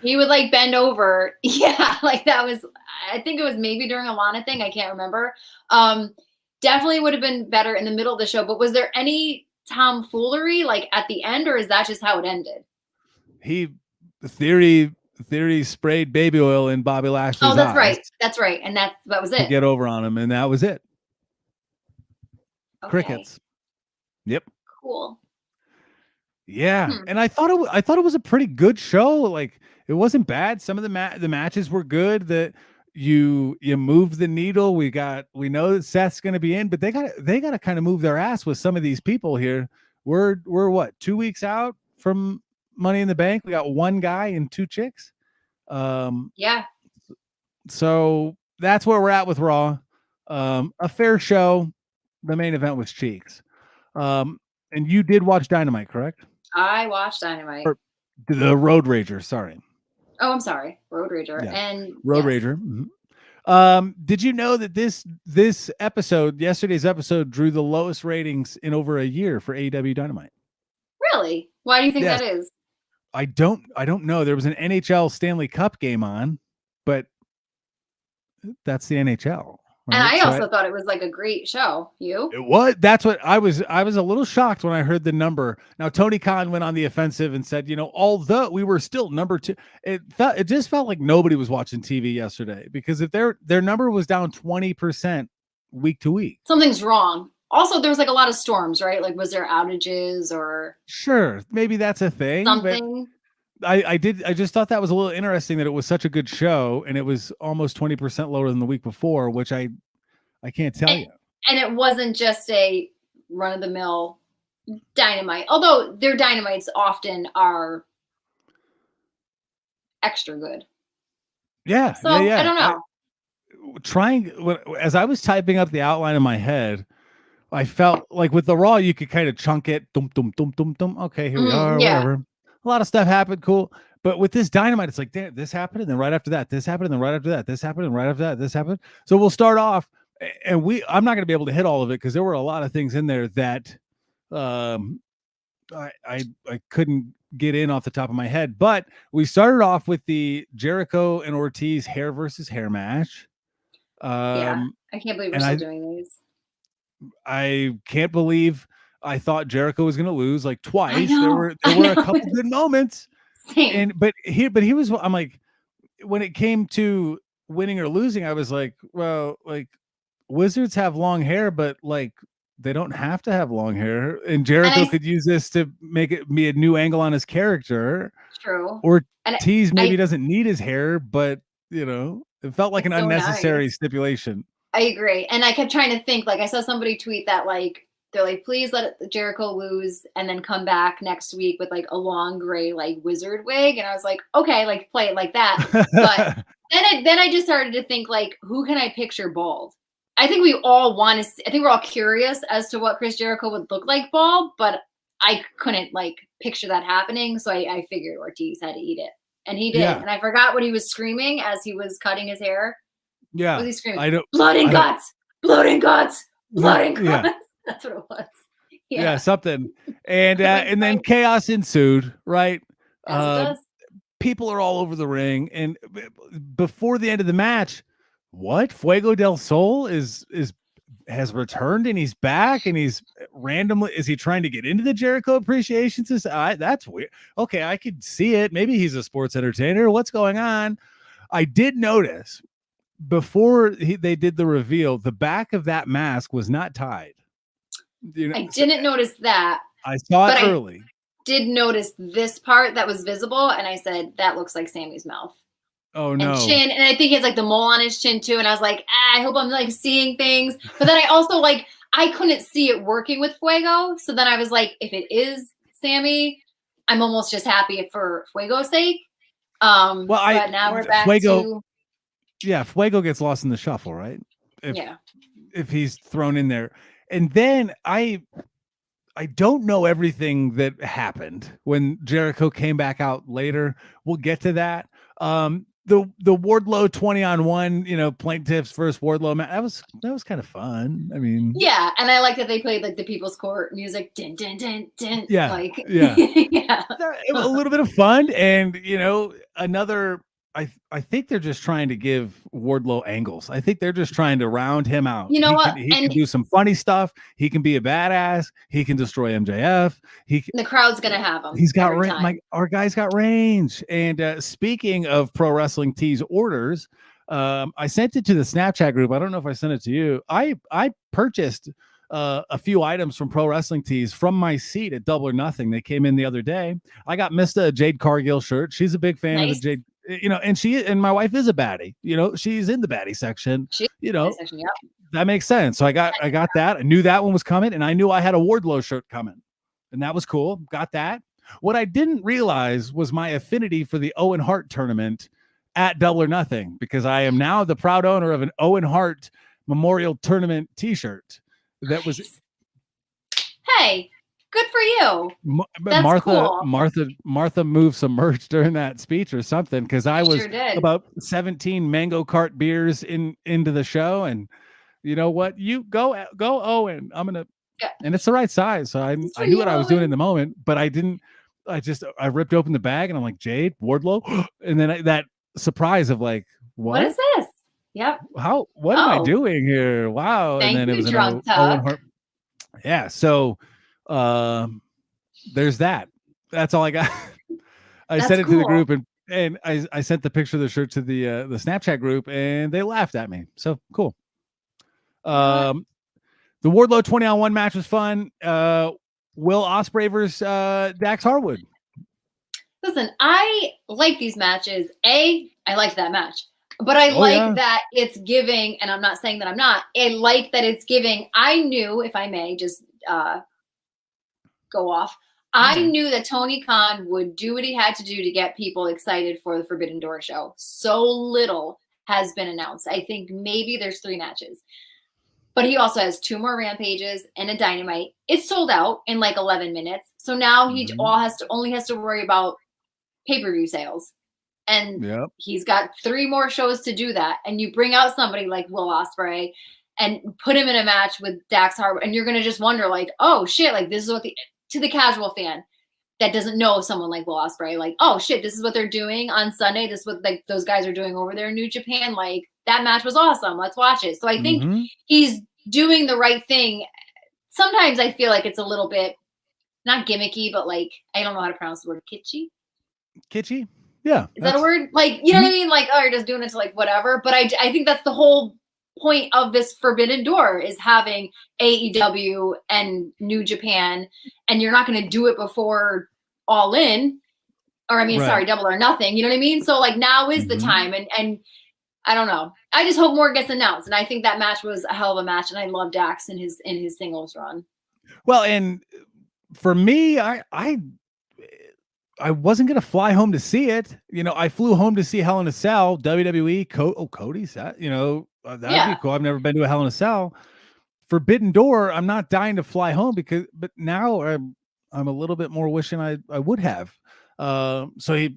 He would like bend over. Yeah. Like that was, I think it was maybe during a Lana thing. I can't remember. Definitely would have been better in the middle of the show, but was there any tomfoolery like at the end, or is that just how it ended? Theory sprayed baby oil in Bobby Lashley's that's eyes. Right. That's right. And that was it. To get over on him, and that was it. Okay. Crickets. Yep. Cool. Yeah. And I thought it was a pretty good show. Like it wasn't bad. Some of the matches were good. That you move the needle. We know that Seth's going to be in, but they got to kind of move their ass with some of these people here. We're what, 2 weeks out from Money in the Bank? We got one guy and 2 chicks. Yeah. So that's where we're at with Raw. A fair show. The main event was cheeks. And you did watch Dynamite, correct? I watched Dynamite. Or the Road Rager, sorry. Oh, I'm sorry. Road Rager. Yeah. And Road yes. Rager. Did you know that this episode, yesterday's episode, drew the lowest ratings in over a year for AEW Dynamite? Really? Why do you think Yes. that is? I don't know. There was an NHL Stanley Cup game on, but that's the NHL. Right? And I also thought it was like a great show. You? It was. That's what I was a little shocked when I heard the number. Now Tony Khan went on the offensive and said, although we were still number 2, it just felt like nobody was watching TV yesterday, because if their number was down 20% week to week, something's wrong. Also, there was like a lot of storms, right? Like, was there outages or? Sure, maybe that's a thing. Something. I just thought that was a little interesting that it was such a good show and it was almost 20% lower than the week before, which I can't tell you. And it wasn't just a run-of-the-mill Dynamite, although their Dynamites often are extra good. Yeah. So I don't know. As I was typing up the outline in my head, I felt like with the Raw, you could kind of chunk it. Dum, dum, dum, dum, dum. Okay, here we are. Yeah. Whatever. A lot of stuff happened. Cool. But with this Dynamite, it's like, damn, this happened. And then right after that, this happened. And then right after that, this happened. And right after that, this happened. So we'll start off. And I'm not going to be able to hit all of it because there were a lot of things in there that I couldn't get in off the top of my head. But we started off with the Jericho and Ortiz hair versus hair match. Yeah, I can't believe we're still doing these. I can't believe I thought Jericho was going to lose like twice. There were a couple good moments. Same. But he was, I'm like, when it came to winning or losing, I was like, well, like, Wizards have long hair, but like they don't have to have long hair. And Jericho could use this to make it be a new angle on his character. True. Or Tease maybe doesn't need his hair, but it felt like an unnecessary stipulation. I agree. And I kept trying to think, like I saw somebody tweet that like they're like, please let Jericho lose and then come back next week with like a long gray like wizard wig. And I was like, okay, like play it like that. But then I just started to think like, who can I picture bald? I think we all want to see, I think we're all curious as to what Chris Jericho would look like bald, but I couldn't like picture that happening. So I figured Ortiz had to eat it. And he did. Yeah. And I forgot what he was screaming as he was cutting his hair. Yeah. What was he screaming? Blood and guts. Blood and guts. Blood and guts. Yeah. That's what it was. Yeah, something. And then chaos ensued, right? People are all over the ring. And before the end of the match, what? Fuego del Sol has returned and he's back and he's randomly, is he trying to get into the Jericho Appreciation Society? That's weird. Okay, I could see it. Maybe he's a sports entertainer. What's going on? I did notice before they did the reveal, the back of that mask was not tied. I didn't notice that. I saw it early. I did notice this part that was visible, and I said, that looks like Sammy's mouth. Oh, no. And chin, and I think he has like the mole on his chin too, and I was like, I hope I'm like seeing things. But then I also like, I couldn't see it working with Fuego, so then I was like, if it is Sammy, I'm almost just happy for Fuego's sake. But now we're back to... Yeah, Fuego gets lost in the shuffle, right? If he's thrown in there. And then I don't know everything that happened when Jericho came back out later. We'll get to that. The Wardlow 20-on-1, plaintiffs versus Wardlow match. That was kind of fun. I mean, yeah, and I like that they played like the People's Court music. Din, din, din, din, yeah, like yeah, yeah. A little bit of fun, and another. I think they're just trying to give Wardlow angles. I think they're just trying to round him out. You know what? He can do some funny stuff. He can be a badass. He can destroy MJF. The crowd's gonna have him. He's got range. Our guy's got range. And speaking of Pro Wrestling Tees orders, I sent it to the Snapchat group. I don't know if I sent it to you. I purchased a few items from Pro Wrestling Tees from my seat at Double or Nothing. They came in the other day. I got Mista a Jade Cargill shirt. She's a big fan of the Jade. And my wife is a baddie, she's in the baddie section, that makes sense. So I got that. I knew that one was coming, and I knew I had a Wardlow shirt coming, and that was cool. Got that. What I didn't realize was my affinity for the Owen Hart tournament at Double or Nothing, because I am now the proud owner of an Owen Hart Memorial Tournament t-shirt that was Hey, good for you. That's Martha moved some merch during that speech or something, because I was Sure did. about 17 mango cart beers into the show, and you know what? You go Owen. I'm gonna, and it's the right size. So I knew what I was doing in the moment, but I didn't. I ripped open the bag and I'm like, Jade, Wardlow, and then that surprise of like, what is this? Yep. What am I doing here? Wow. Thank and then you, it was an drunk Owen Tuck. Hart. Yeah. So there's that. That's all I got. I sent it to the group, and I sent the picture of the shirt to the Snapchat group, and they laughed at me. So cool. The Wardlow 20-on-1 match was fun. Will Ospreay versus Dax Harwood. Listen, I like these matches. I liked that match. But I that it's giving, and I'm not saying that I'm not, I like that it's giving. I knew, if I may just go off, I knew that Tony Khan would do what he had to do to get people excited for the Forbidden Door show. So little has been announced. I think maybe there's 3 matches. But he also has 2 more Rampages and a Dynamite. It's sold out in like 11 minutes. So now he only has to worry about pay-per-view sales. And he's got 3 more shows to do that. And you bring out somebody like Will Ospreay and put him in a match with Dax Harwood, and you're going to just wonder like, oh shit, like this is what to the casual fan that doesn't know someone like Will Ospreay, like, oh shit, this is what they're doing on Sunday. This is what like those guys are doing over there in New Japan. Like that match was awesome. Let's watch it. So I think he's doing the right thing. Sometimes I feel like it's a little bit not gimmicky, but like, I don't know how to pronounce the word, kitschy. Yeah. Is that a word? Like, you know what I mean? Like, oh, you're just doing it to like whatever. But I think that's the whole point of this Forbidden Door is having AEW and New Japan, and you're not going to do it before All In, or I mean, sorry, Double or Nothing. You know what I mean? So like now is the time, and I don't know. I just hope more gets announced, and I think that match was a hell of a match, and I love Dax in his singles run. Well, and for me, I wasn't going to fly home to see it. You know, I flew home to see Hell in a Cell, WWE, Cody's that, you know, that'd be cool. I've never been to a Hell in a Cell. Forbidden Door, I'm not dying to fly home but now I'm a little bit more wishing I would have. So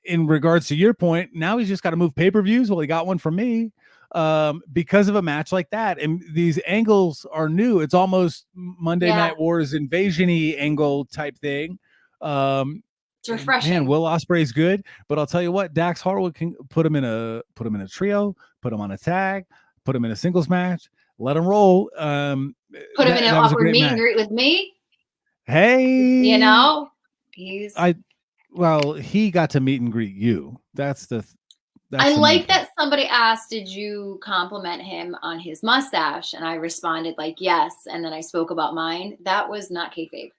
in regards to your point, now he's just got to move pay-per-views. Well, he got one from me because of a match like that. And these angles are new. It's almost Monday Night Wars invasion-y angle type thing. It's refreshing. Man, Will Ospreay's good, but I'll tell you what, Dax Harwood can put him in a trio, put him on a tag, put him in a singles match, let him roll. Put him in an awkward meet and greet with me. Hey, you know, he got to meet and greet you. I like that somebody asked, did you compliment him on his mustache? And I responded like, yes. And then I spoke about mine. That was not kayfabe.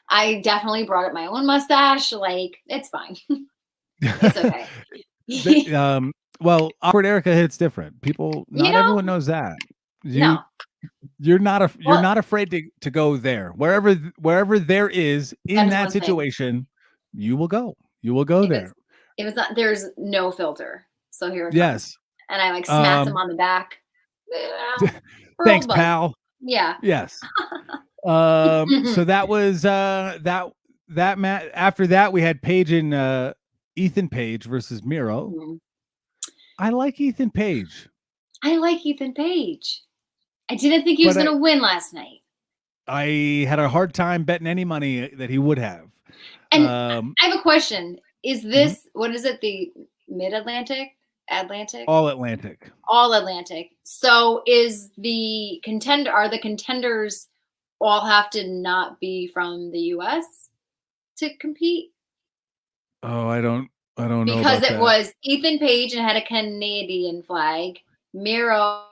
I definitely brought up my own mustache. Like, it's fine. It's okay. Well, awkward Erica hits different. People, not everyone knows that. You're not afraid to go there. Wherever there is in that situation, you will go. You will go there. It was not. There's no filter. So here it comes. Yes. And I like smacked him on the back. Thanks, pal. Yeah. Yes. So that was that match. After that, we had Paige and Ethan Page versus Miro. I like Ethan Page. I like Ethan Page. I didn't think he was going to win last night. I had a hard time betting any money that he would have. And I have a question. Is this, what is it? The Mid-Atlantic? Atlantic? All Atlantic. All Atlantic. So is are the contenders all have to not be from the US to compete? Oh, I don't know. Because it was Ethan Page and had a Canadian flag. Miro.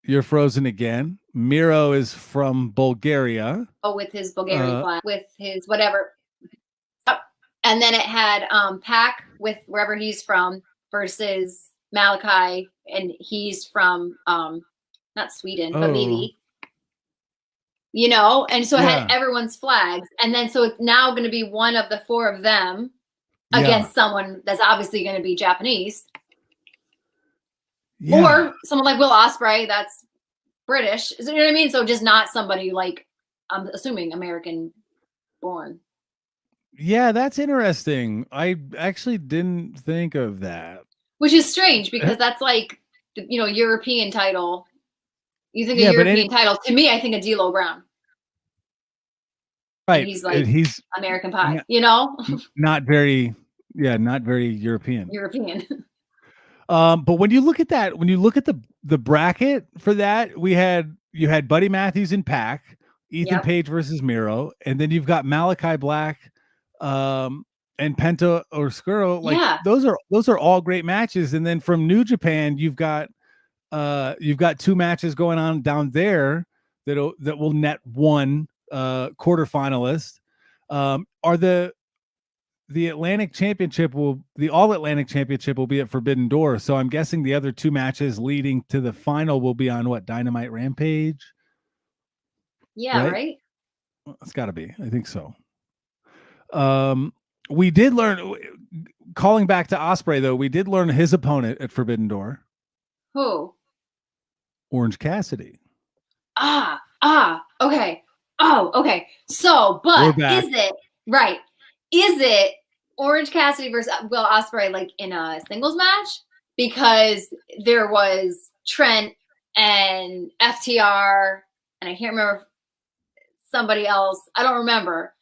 You're frozen again. Miro is from Bulgaria. Oh, with his Bulgarian flag, with his whatever. And then it had Pac with wherever he's from versus Malachi, and he's from not Sweden, but maybe. You know, and so it had everyone's flags. And then so it's now going to be one of the 4 of them against someone that's obviously going to be Japanese. Or someone like Will Ospreay, that's British. You know what I mean? So just not somebody like, I'm assuming American born. Yeah, that's interesting. I actually didn't think of that. Which is strange because that's like, European title. You think Yeah, a but European title. To me, I think of D'Lo Brown. Right. And he's like he's American Pie, not very European. European. But when you look at that, when you look at the bracket for that, you had Buddy Matthews in Pac, Ethan Page versus Miro, and then you've got Malachi Black, and Penta Oscuro. Like those are all great matches. And then from New Japan, you've got 2 matches going on down there that will net one quarterfinalist. Are the Atlantic Championship the All Atlantic Championship will be at Forbidden Door. So I'm guessing the other 2 matches leading to the final will be on what, Dynamite Rampage? Yeah, right? It's got to be. I think so. We did learn, calling back to Ospreay though, we did learn his opponent at Forbidden Door. Who? Orange Cassidy. Okay. Oh, okay. So, but is it Orange Cassidy versus Will Ospreay like in a singles match? Because there was Trent and FTR, and I can't remember somebody else. I don't remember.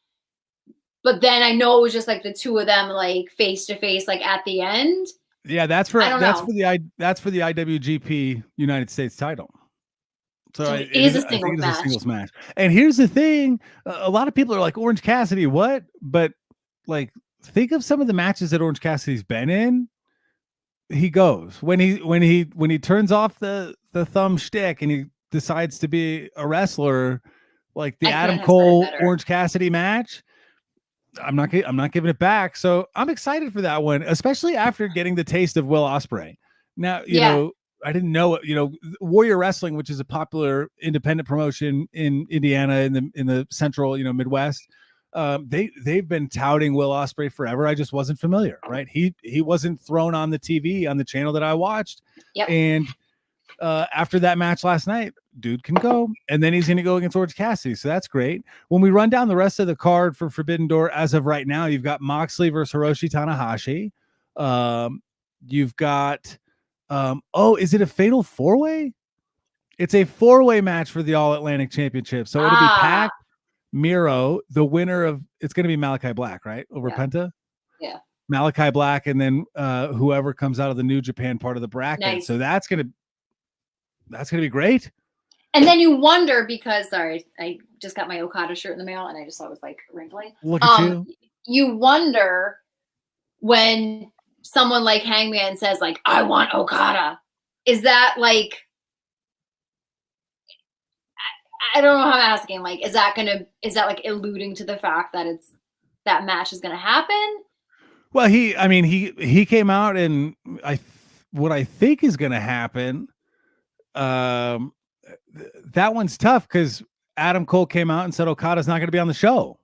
But then I know it was just like the 2 of them like face to face, like at the end. Yeah, that's for the IWGP United States title. So it is a singles match. And here's the thing: a lot of people are like, Orange Cassidy, what? But like, think of some of the matches that Orange Cassidy's been in. He goes when he turns off the thumb shtick and he decides to be a wrestler, like the Adam Cole Orange Cassidy match. I'm not giving it back. So I'm excited for that one, especially after getting the taste of Will Ospreay. Now, you know, I didn't know, Warrior Wrestling, which is a popular independent promotion in Indiana in the central, Midwest. They've been touting Will Ospreay forever. I just wasn't familiar, right? He wasn't thrown on the TV on the channel that I watched. Yep. And after that match last night, dude can go, and then he's going to go against Orange Cassidy. So that's great. When we run down the rest of the card for Forbidden Door, as of right now, you've got Moxley versus Hiroshi Tanahashi. You've got, is it a fatal 4-way? It's a 4-way match for the All Atlantic Championship. So it'll be Pac, Miro, the winner of, it's going to be Malachi Black, right? Over Penta? Yeah. Malachi Black, and then whoever comes out of the New Japan part of the bracket. Nice. So that's gonna be great. And then you wonder, because I just got my Okada shirt in the mail and I just thought it was like wrinkly. Look at you. You wonder when someone like Hangman says like, I want Okada. Is that like, I don't know how I'm asking, like, is that like alluding to the fact that that match is gonna happen? Well, he came out, and what I think is gonna happen, that one's tough because Adam Cole came out and said Okada's not gonna be on the show,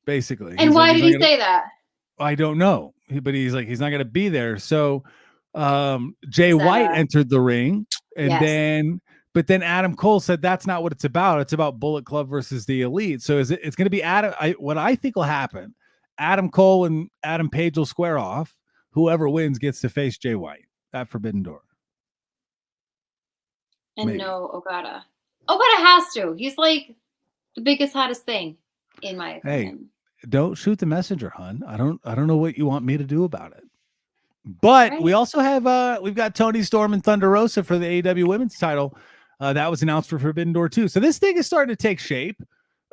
basically. And why did he say that? I don't know. But he's like, he's not gonna be there. So Jay White entered the ring, and but then Adam Cole said that's not what it's about. It's about Bullet Club versus the Elite. So it's going to be what I think will happen. Adam Cole and Adam Page will square off. Whoever wins gets to face Jay White at Forbidden Door. And Maybe. no Okada. Okada has to. He's like the biggest, hottest thing, in my opinion. Hey, don't shoot the messenger, hun. I don't know what you want me to do about it. But we also have we've got Toni Storm and Thunder Rosa for the AEW Women's title. That was announced for Forbidden Door too. So this thing is starting to take shape.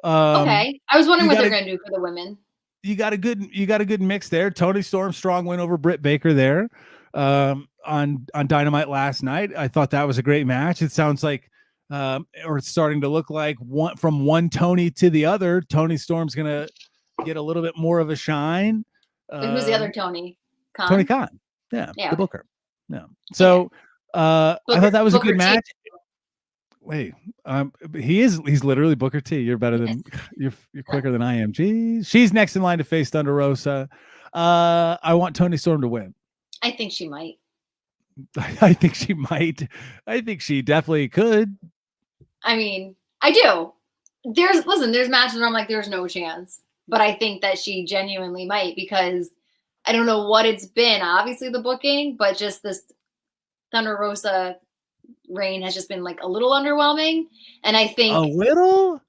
Okay. I was wondering what they're going to do for the women. You got a good mix there. Toni Storm, strong win over Britt Baker there on Dynamite last night. I thought that was a great match. It sounds like, or it's starting to look like from one Toni to the other. Toni Storm's going to get a little bit more of a shine. Who's the other Tony? Tony Khan. Yeah. The Booker. Yeah. So I thought that was a good match. Wait, he's literally Booker T. You're better than you're quicker than I am. Jeez. She's next in line to face Thunder Rosa. I want Toni Storm to win. I think she might. I think she might. I think she definitely could. I mean, I do. There's matches where I'm like, there's no chance. But I think that she genuinely might, because I don't know what it's been. Obviously the booking, but just this Thunderosa reign has just been like a little underwhelming. And I think a little.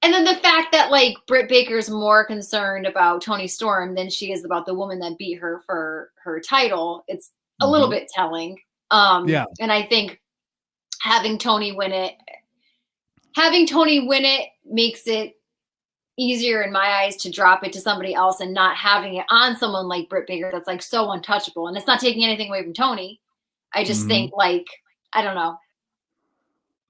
And then the fact that like Britt Baker's more concerned about Toni Storm than she is about the woman that beat her for her title, it's a little bit telling. And I think having Toni win it makes it easier in my eyes to drop it to somebody else and not having it on someone like Britt Baker that's like so untouchable. And it's not taking anything away from Toni. I just think like, I don't know.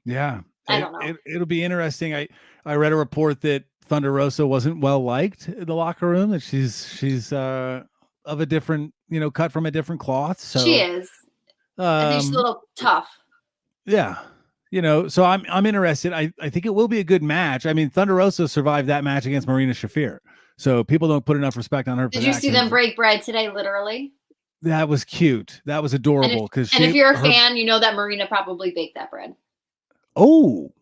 Yeah. I don't know. It'll be interesting. I read a report that Thunderosa wasn't well liked in the locker room, that she's of a different, cut from a different cloth. So she is. I think she's a little tough. Yeah. So I'm interested. I think it will be a good match. I mean, Thunderosa survived that match against Marina Shafir, so people don't put enough respect on her. Did you see them break bread today? Literally. That was cute. That was adorable. And if you're a fan, you know that Marina probably baked that bread. Oh,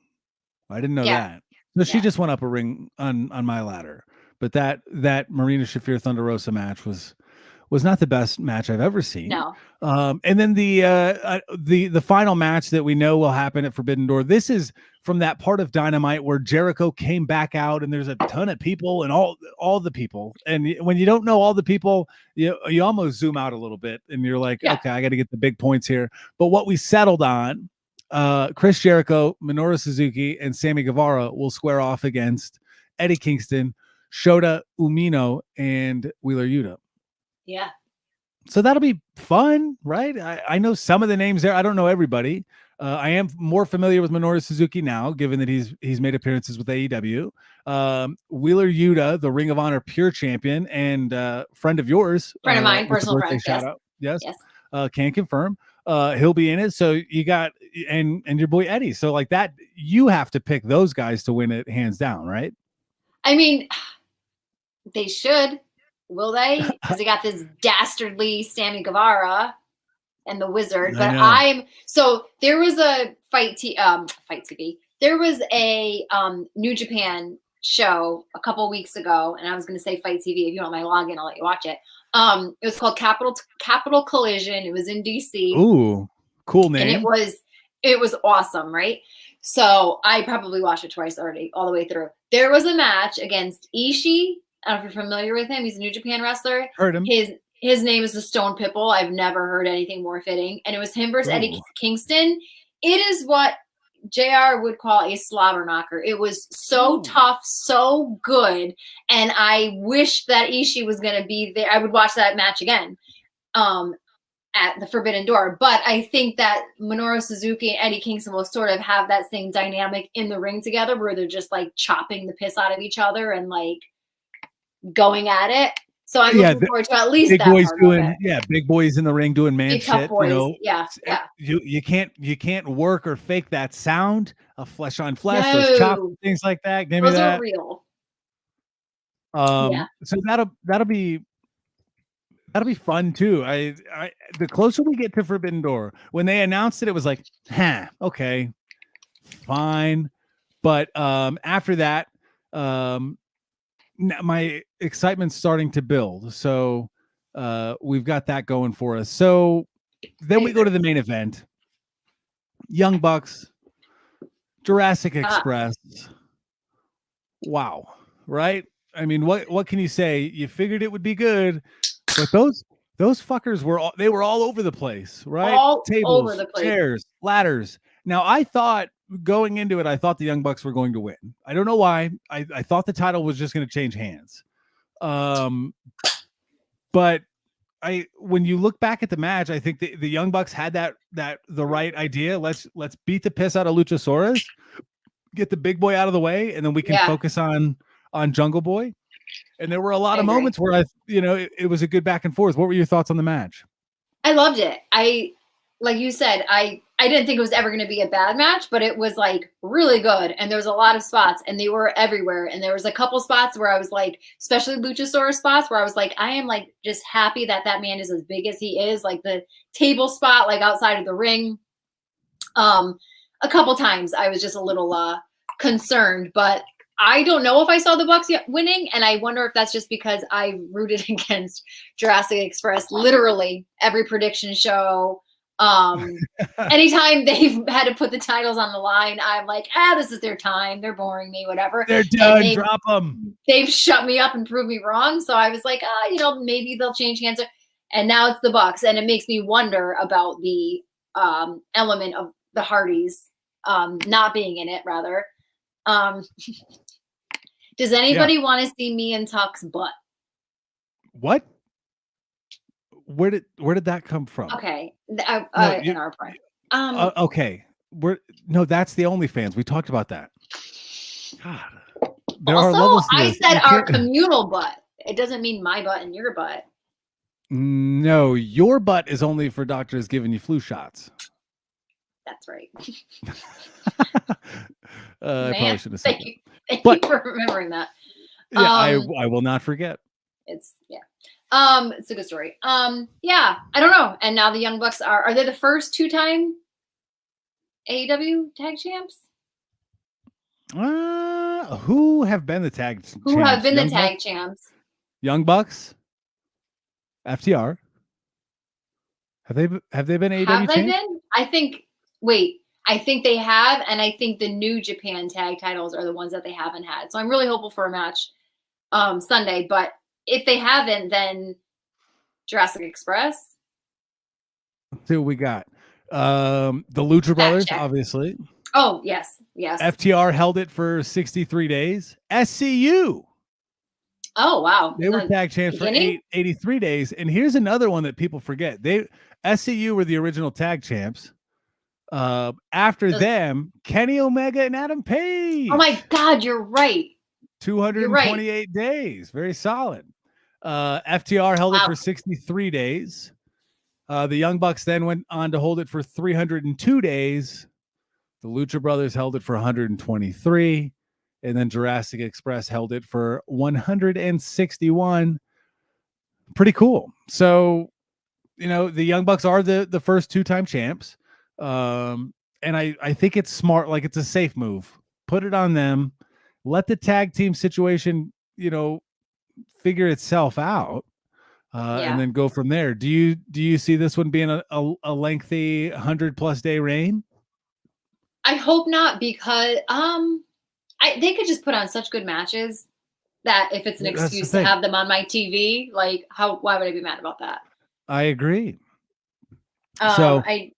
I didn't know that. So she just went up a ring on my ladder. But that Marina Shafir Thunderosa match was not the best match I've ever seen. No. And then the final match that we know will happen at Forbidden Door. This is from that part of Dynamite where Jericho came back out, and there's a ton of people and all the people. And when you don't know all the people, you almost zoom out a little bit, and you're like, okay, I got to get the big points here. But what we settled on, Chris Jericho, Minoru Suzuki, and Sammy Guevara will square off against Eddie Kingston, Shota Umino, and Wheeler Yuta. Yeah. So that'll be fun, right? I know some of the names there. I don't know everybody. I am more familiar with Minoru Suzuki now, given that he's made appearances with AEW. Wheeler Yuta, the Ring of Honor Pure Champion, and friend of yours. Friend of mine, personal friend. Shout out. Yes. Can confirm. He'll be in it. So you got and your boy Eddie. So like that, you have to pick those guys to win it hands down, right? I mean, they should. Will they? Because they got this dastardly Sammy Guevara and the Wizard. But so there was a Fight TV. There was a New Japan show a couple weeks ago, and I was going to say Fight TV. If you want my login, I'll let you watch it. It was called Capital Collision. It was in DC. Ooh, cool name. And it was awesome, right? So I probably watched it twice already, all the way through. There was a match against Ishii. I don't know if you're familiar with him. He's a New Japan wrestler. Heard him. His name is the Stone Pitbull. I've never heard anything more fitting. And it was him versus Eddie Kingston. It is what JR would call a slobber knocker. It was so tough, so good. And I wish that Ishii was going to be there. I would watch that match again at the Forbidden Door. But I think that Minoru Suzuki and Eddie Kingston will sort of have that same dynamic in the ring together, where they're just like chopping the piss out of each other and like going at it. So I'm looking forward to at least big that boys part doing of it. Big boys in the ring doing man big shit. Tough boys. Yeah. You can't work or fake that sound of flesh on flesh, No. those chops, things like that. Give me Those that. are real. So that'll be fun too. I the closer we get to Forbidden Door, when they announced it was like, okay, fine. But after that, my excitement's starting to build. So we've got that going for us. So then we go to the main event. Young Bucks, Jurassic Express. Wow. Right? I mean, what can you say? You figured it would be good, but those fuckers were all over the place, right? All Tables, over the place. chairs, ladders. Now I thought going into it, I thought the Young Bucks were going to win. I don't know why. I thought the title was just going to change hands. But when you look back at the match, I think the Young Bucks had the right idea. Let's beat the piss out of Luchasaurus, get the big boy out of the way, and then we can focus on Jungle Boy. And there were a lot of moments where it was a good back and forth. What were your thoughts on the match? I loved it. Like you said, I didn't think it was ever going to be a bad match, but it was like really good. And there was a lot of spots and they were everywhere. And there was a couple spots where I was like, especially Luchasaurus spots where I was like, I am like just happy that man is as big as he is, like the table spot, like outside of the ring. a couple times I was just a little concerned, but I don't know if I saw the Bucks winning, and I wonder if that's just because I rooted against Jurassic Express literally every prediction show. Anytime they've had to put the titles on the line, I'm like, this is their time. They're boring me, whatever. They're done. Drop them. They've shut me up and proved me wrong. So I was like, maybe they'll change hands. And now it's the Bucks, and it makes me wonder about the element of the Hardys not being in it, rather. Does anybody want to see me and Tuck's butt? What? Where did that come from? Okay, in our part. Okay, that's the OnlyFans. We talked about that. God, there also, are levels to I this. said our communal butt. It doesn't mean my butt and your butt. No, your butt is only for doctors giving you flu shots. That's right. I probably should have said that. Thank you for remembering that. Yeah, I will not forget. It's a good story. I don't know. And now the Young Bucks are they the first 2-time AEW tag champs? Who have been the tag champs? Who have been the tag champs? Young Bucks, FTR. Have they been AEW champs? Have they been? I think they have, and I think the New Japan tag titles are the ones that they haven't had. So I'm really hopeful for a match Sunday. But if they haven't, then Jurassic Express. Let's see what we got. The Lucha Brothers, obviously. Oh, yes. FTR held it for 63 days. SCU. Oh, wow. They were tag champs for 83 days. And here's another one that people forget. SCU were the original tag champs. After them, Kenny Omega and Adam Page. Oh my God, you're right. 228 days. Very solid. FTR held it for 63 days. The Young Bucks then went on to hold it for 302 days. The Lucha Brothers held it for 123. And then Jurassic Express held it for 161. Pretty cool. So, the Young Bucks are the first 2-time champs. And I think it's smart, like it's a safe move. Put it on them. Let the tag team situation, figure itself out. And then go from there. Do you see this one being a lengthy 100+ day reign? I hope not, because they could just put on such good matches that if it's an excuse to have them on my TV, why would I be mad about that? I agree. I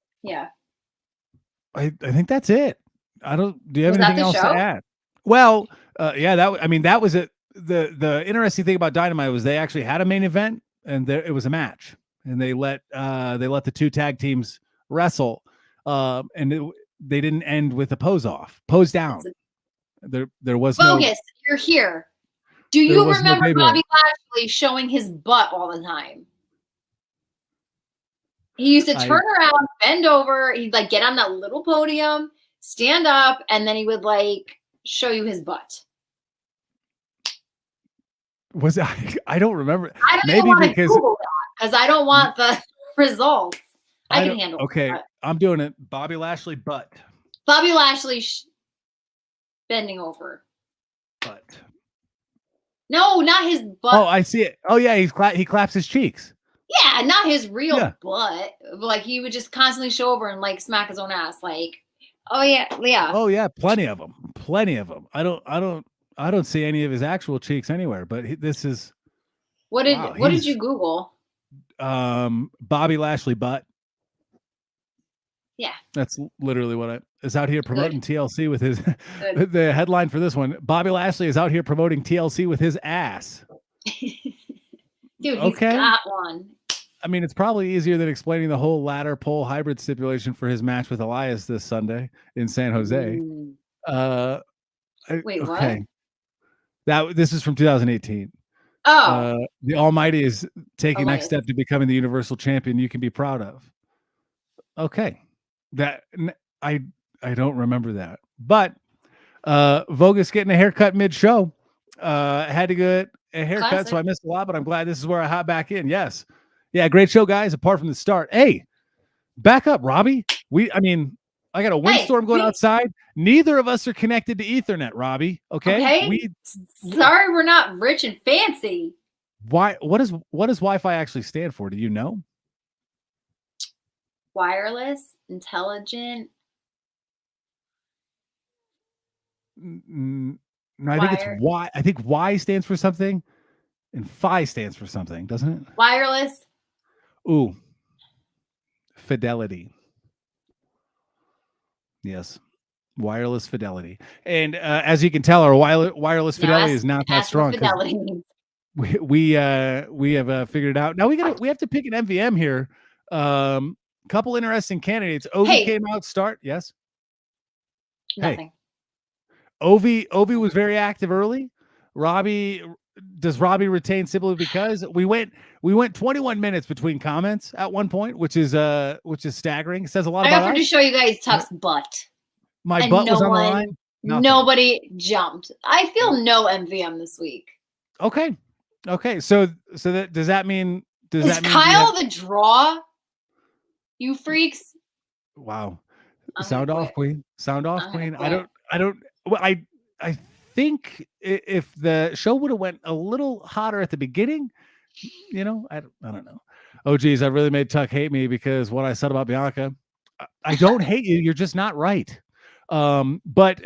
think that's it. Do you have anything else to add? Well, that was it. The interesting thing about Dynamite was they actually had a main event, and it was a match, and they let the 2 tag teams wrestle, and they didn't end with a pose down. There was bogus. You're here. Do you remember Bobby Lashley showing his butt all the time? He used to turn around, bend over. He'd get on that little podium, stand up, and then he would show you his butt. I don't remember. I don't even want to Google that because I don't want the results. I can handle it. Okay, I'm doing it. Bobby Lashley butt. Bobby Lashley bending over. Butt. No, not his butt. Oh, I see it. Oh yeah, he claps his cheeks. Yeah, not his real butt. He would just constantly show over and smack his own ass. Oh yeah. Oh yeah, plenty of them. I don't see any of his actual cheeks anywhere. But this is. What did you Google? Bobby Lashley butt. Yeah, that's literally what is out here promoting TLC with his. The headline for this one: Bobby Lashley is out here promoting TLC with his ass. Dude, he's got one. I mean, it's probably easier than explaining the whole ladder pole hybrid stipulation for his match with Elias this Sunday in San Jose. Wait, what? This is from 2018. Oh, the Almighty is taking next step to becoming the Universal Champion you can be proud of. Okay, that I don't remember that, but Vogus getting a haircut mid-show. Had to get a haircut, classic. So I missed a lot, but I'm glad this is where I hop back in. Yes. Yeah, great show, guys, apart from the start. Hey, back up, Robbie. I got a windstorm going outside. Neither of us are connected to Ethernet, Robbie. Okay. Sorry, we're not rich and fancy. Why? What does Wi-Fi actually stand for? Do you know? Wireless, intelligent. No, I think it's Y. I think Y stands for something, and Phi stands for something, doesn't it? Wireless. Ooh, fidelity. Yes, wireless fidelity. And as you can tell, our wireless fidelity is not that strong. We have figured it out. Now we have to pick an MVM here. Couple interesting candidates. Ovi came out. Start. Yes. Nothing. Hey. Ovi was very active early. Does Robbie retain simply because we went 21 minutes between comments at one point, which is staggering. It says a lot about us. I offered to show you guys Tuck's butt. My butt was on the line. Nobody jumped. I feel no MVM this week. Okay. So does that mean Kyle the draw? You freaks. Wow. Sound off, Queen. I think if the show would have went a little hotter at the beginning, I don't know. Oh geez, I really made Tuck hate me because what I said about Bianca. I don't hate you. You're just not right. But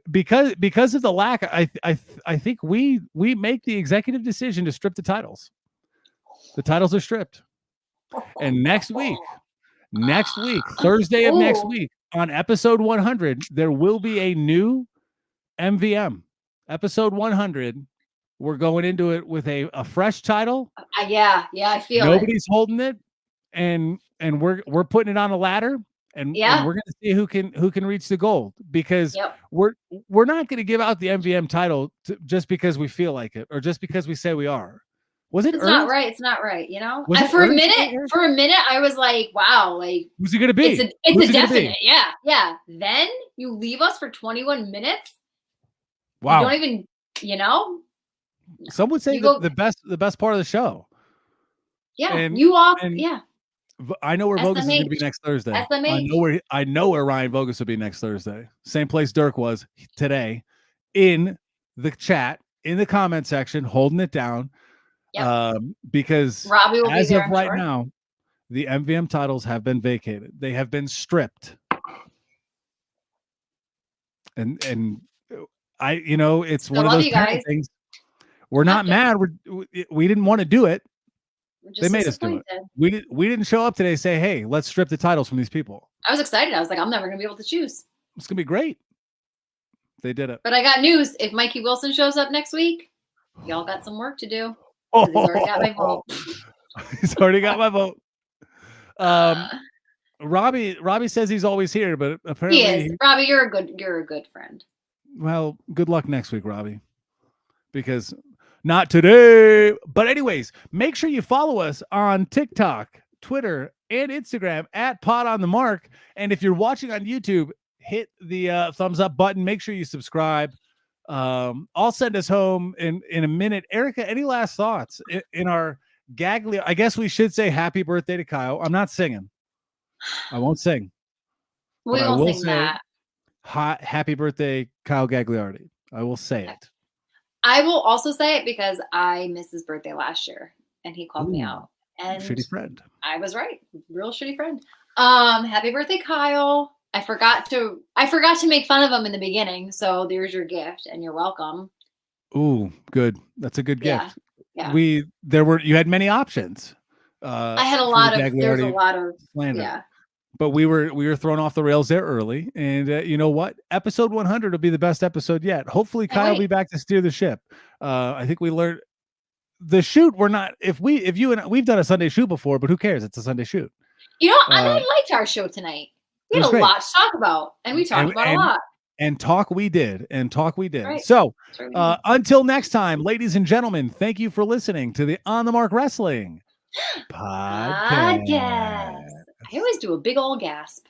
because of the lack, I think we make the executive decision to strip the titles. The titles are stripped. And next week, Thursday of next week, on episode 100, there will be a new MVM. Episode 100. We're going into it with a fresh title. Yeah, I feel nobody's holding it, and we're putting it on a ladder, and we're going to see who can reach the goal, because we're not going to give out the MVM title just because we feel like it or just because we say we are. Was it? It's not right. It's not right. For a minute, I was like, "Wow!" Like, who's it going to be? It's a definite. Yeah. Then you leave us for 21 minutes. Wow. You don't even, Some would say the best part of the show. Yeah. Yeah. I know where Vogus is going to be next Thursday. SMH. I know where Ryan Vogus will be next Thursday. Same place Dirk was today, in the chat, in the comment section, holding it down. Yep. Because Robbie will as be there, of right now, the MVM titles have been vacated. They have been stripped. And it's one of those things. We're not mad. We didn't want to do it. They made us do it. We didn't show up today and say, "Hey, let's strip the titles from these people." I was excited. I was like, I'm never going to be able to choose. It's going to be great. They did it. But I got news. If Mikey Wilson shows up next week, y'all got some work to do. He's already got my vote. He's already got my vote. Robbie says he's always here, but apparently he is. Robbie, you're a good friend. Well, good luck next week, Robbie, because not today. But anyways, make sure you follow us on TikTok, Twitter, and Instagram at Pod on the Mark. And if you're watching on YouTube, hit the thumbs up button. Make sure you subscribe. I'll send us home in a minute. Erica, any last thoughts in our Gaglia? I guess we should say happy birthday to Kyle. I'm not singing. I won't sing. We won't sing that. Happy birthday, Kyle Gagliardi. I will say it. I will also say it because I missed his birthday last year and he called me out. And shitty friend. I was right. Real shitty friend. Happy birthday, Kyle. I forgot to make fun of him in the beginning. So there's your gift and you're welcome. Ooh, good. That's a good gift. Yeah. You had many options. I had there's a lot of slander. Yeah. But we were thrown off the rails there early, and you know what? Episode 100 will be the best episode yet. Hopefully, Kyle will be back to steer the ship. I think we learned the shoot. We've done a Sunday shoot before, but who cares? It's a Sunday shoot. I really liked our show tonight. We had a lot to talk about, and we talked about a lot. And talk we did. Right. So until next time, ladies and gentlemen, thank you for listening to the On the Mark Wrestling podcast. I always do a big old gasp.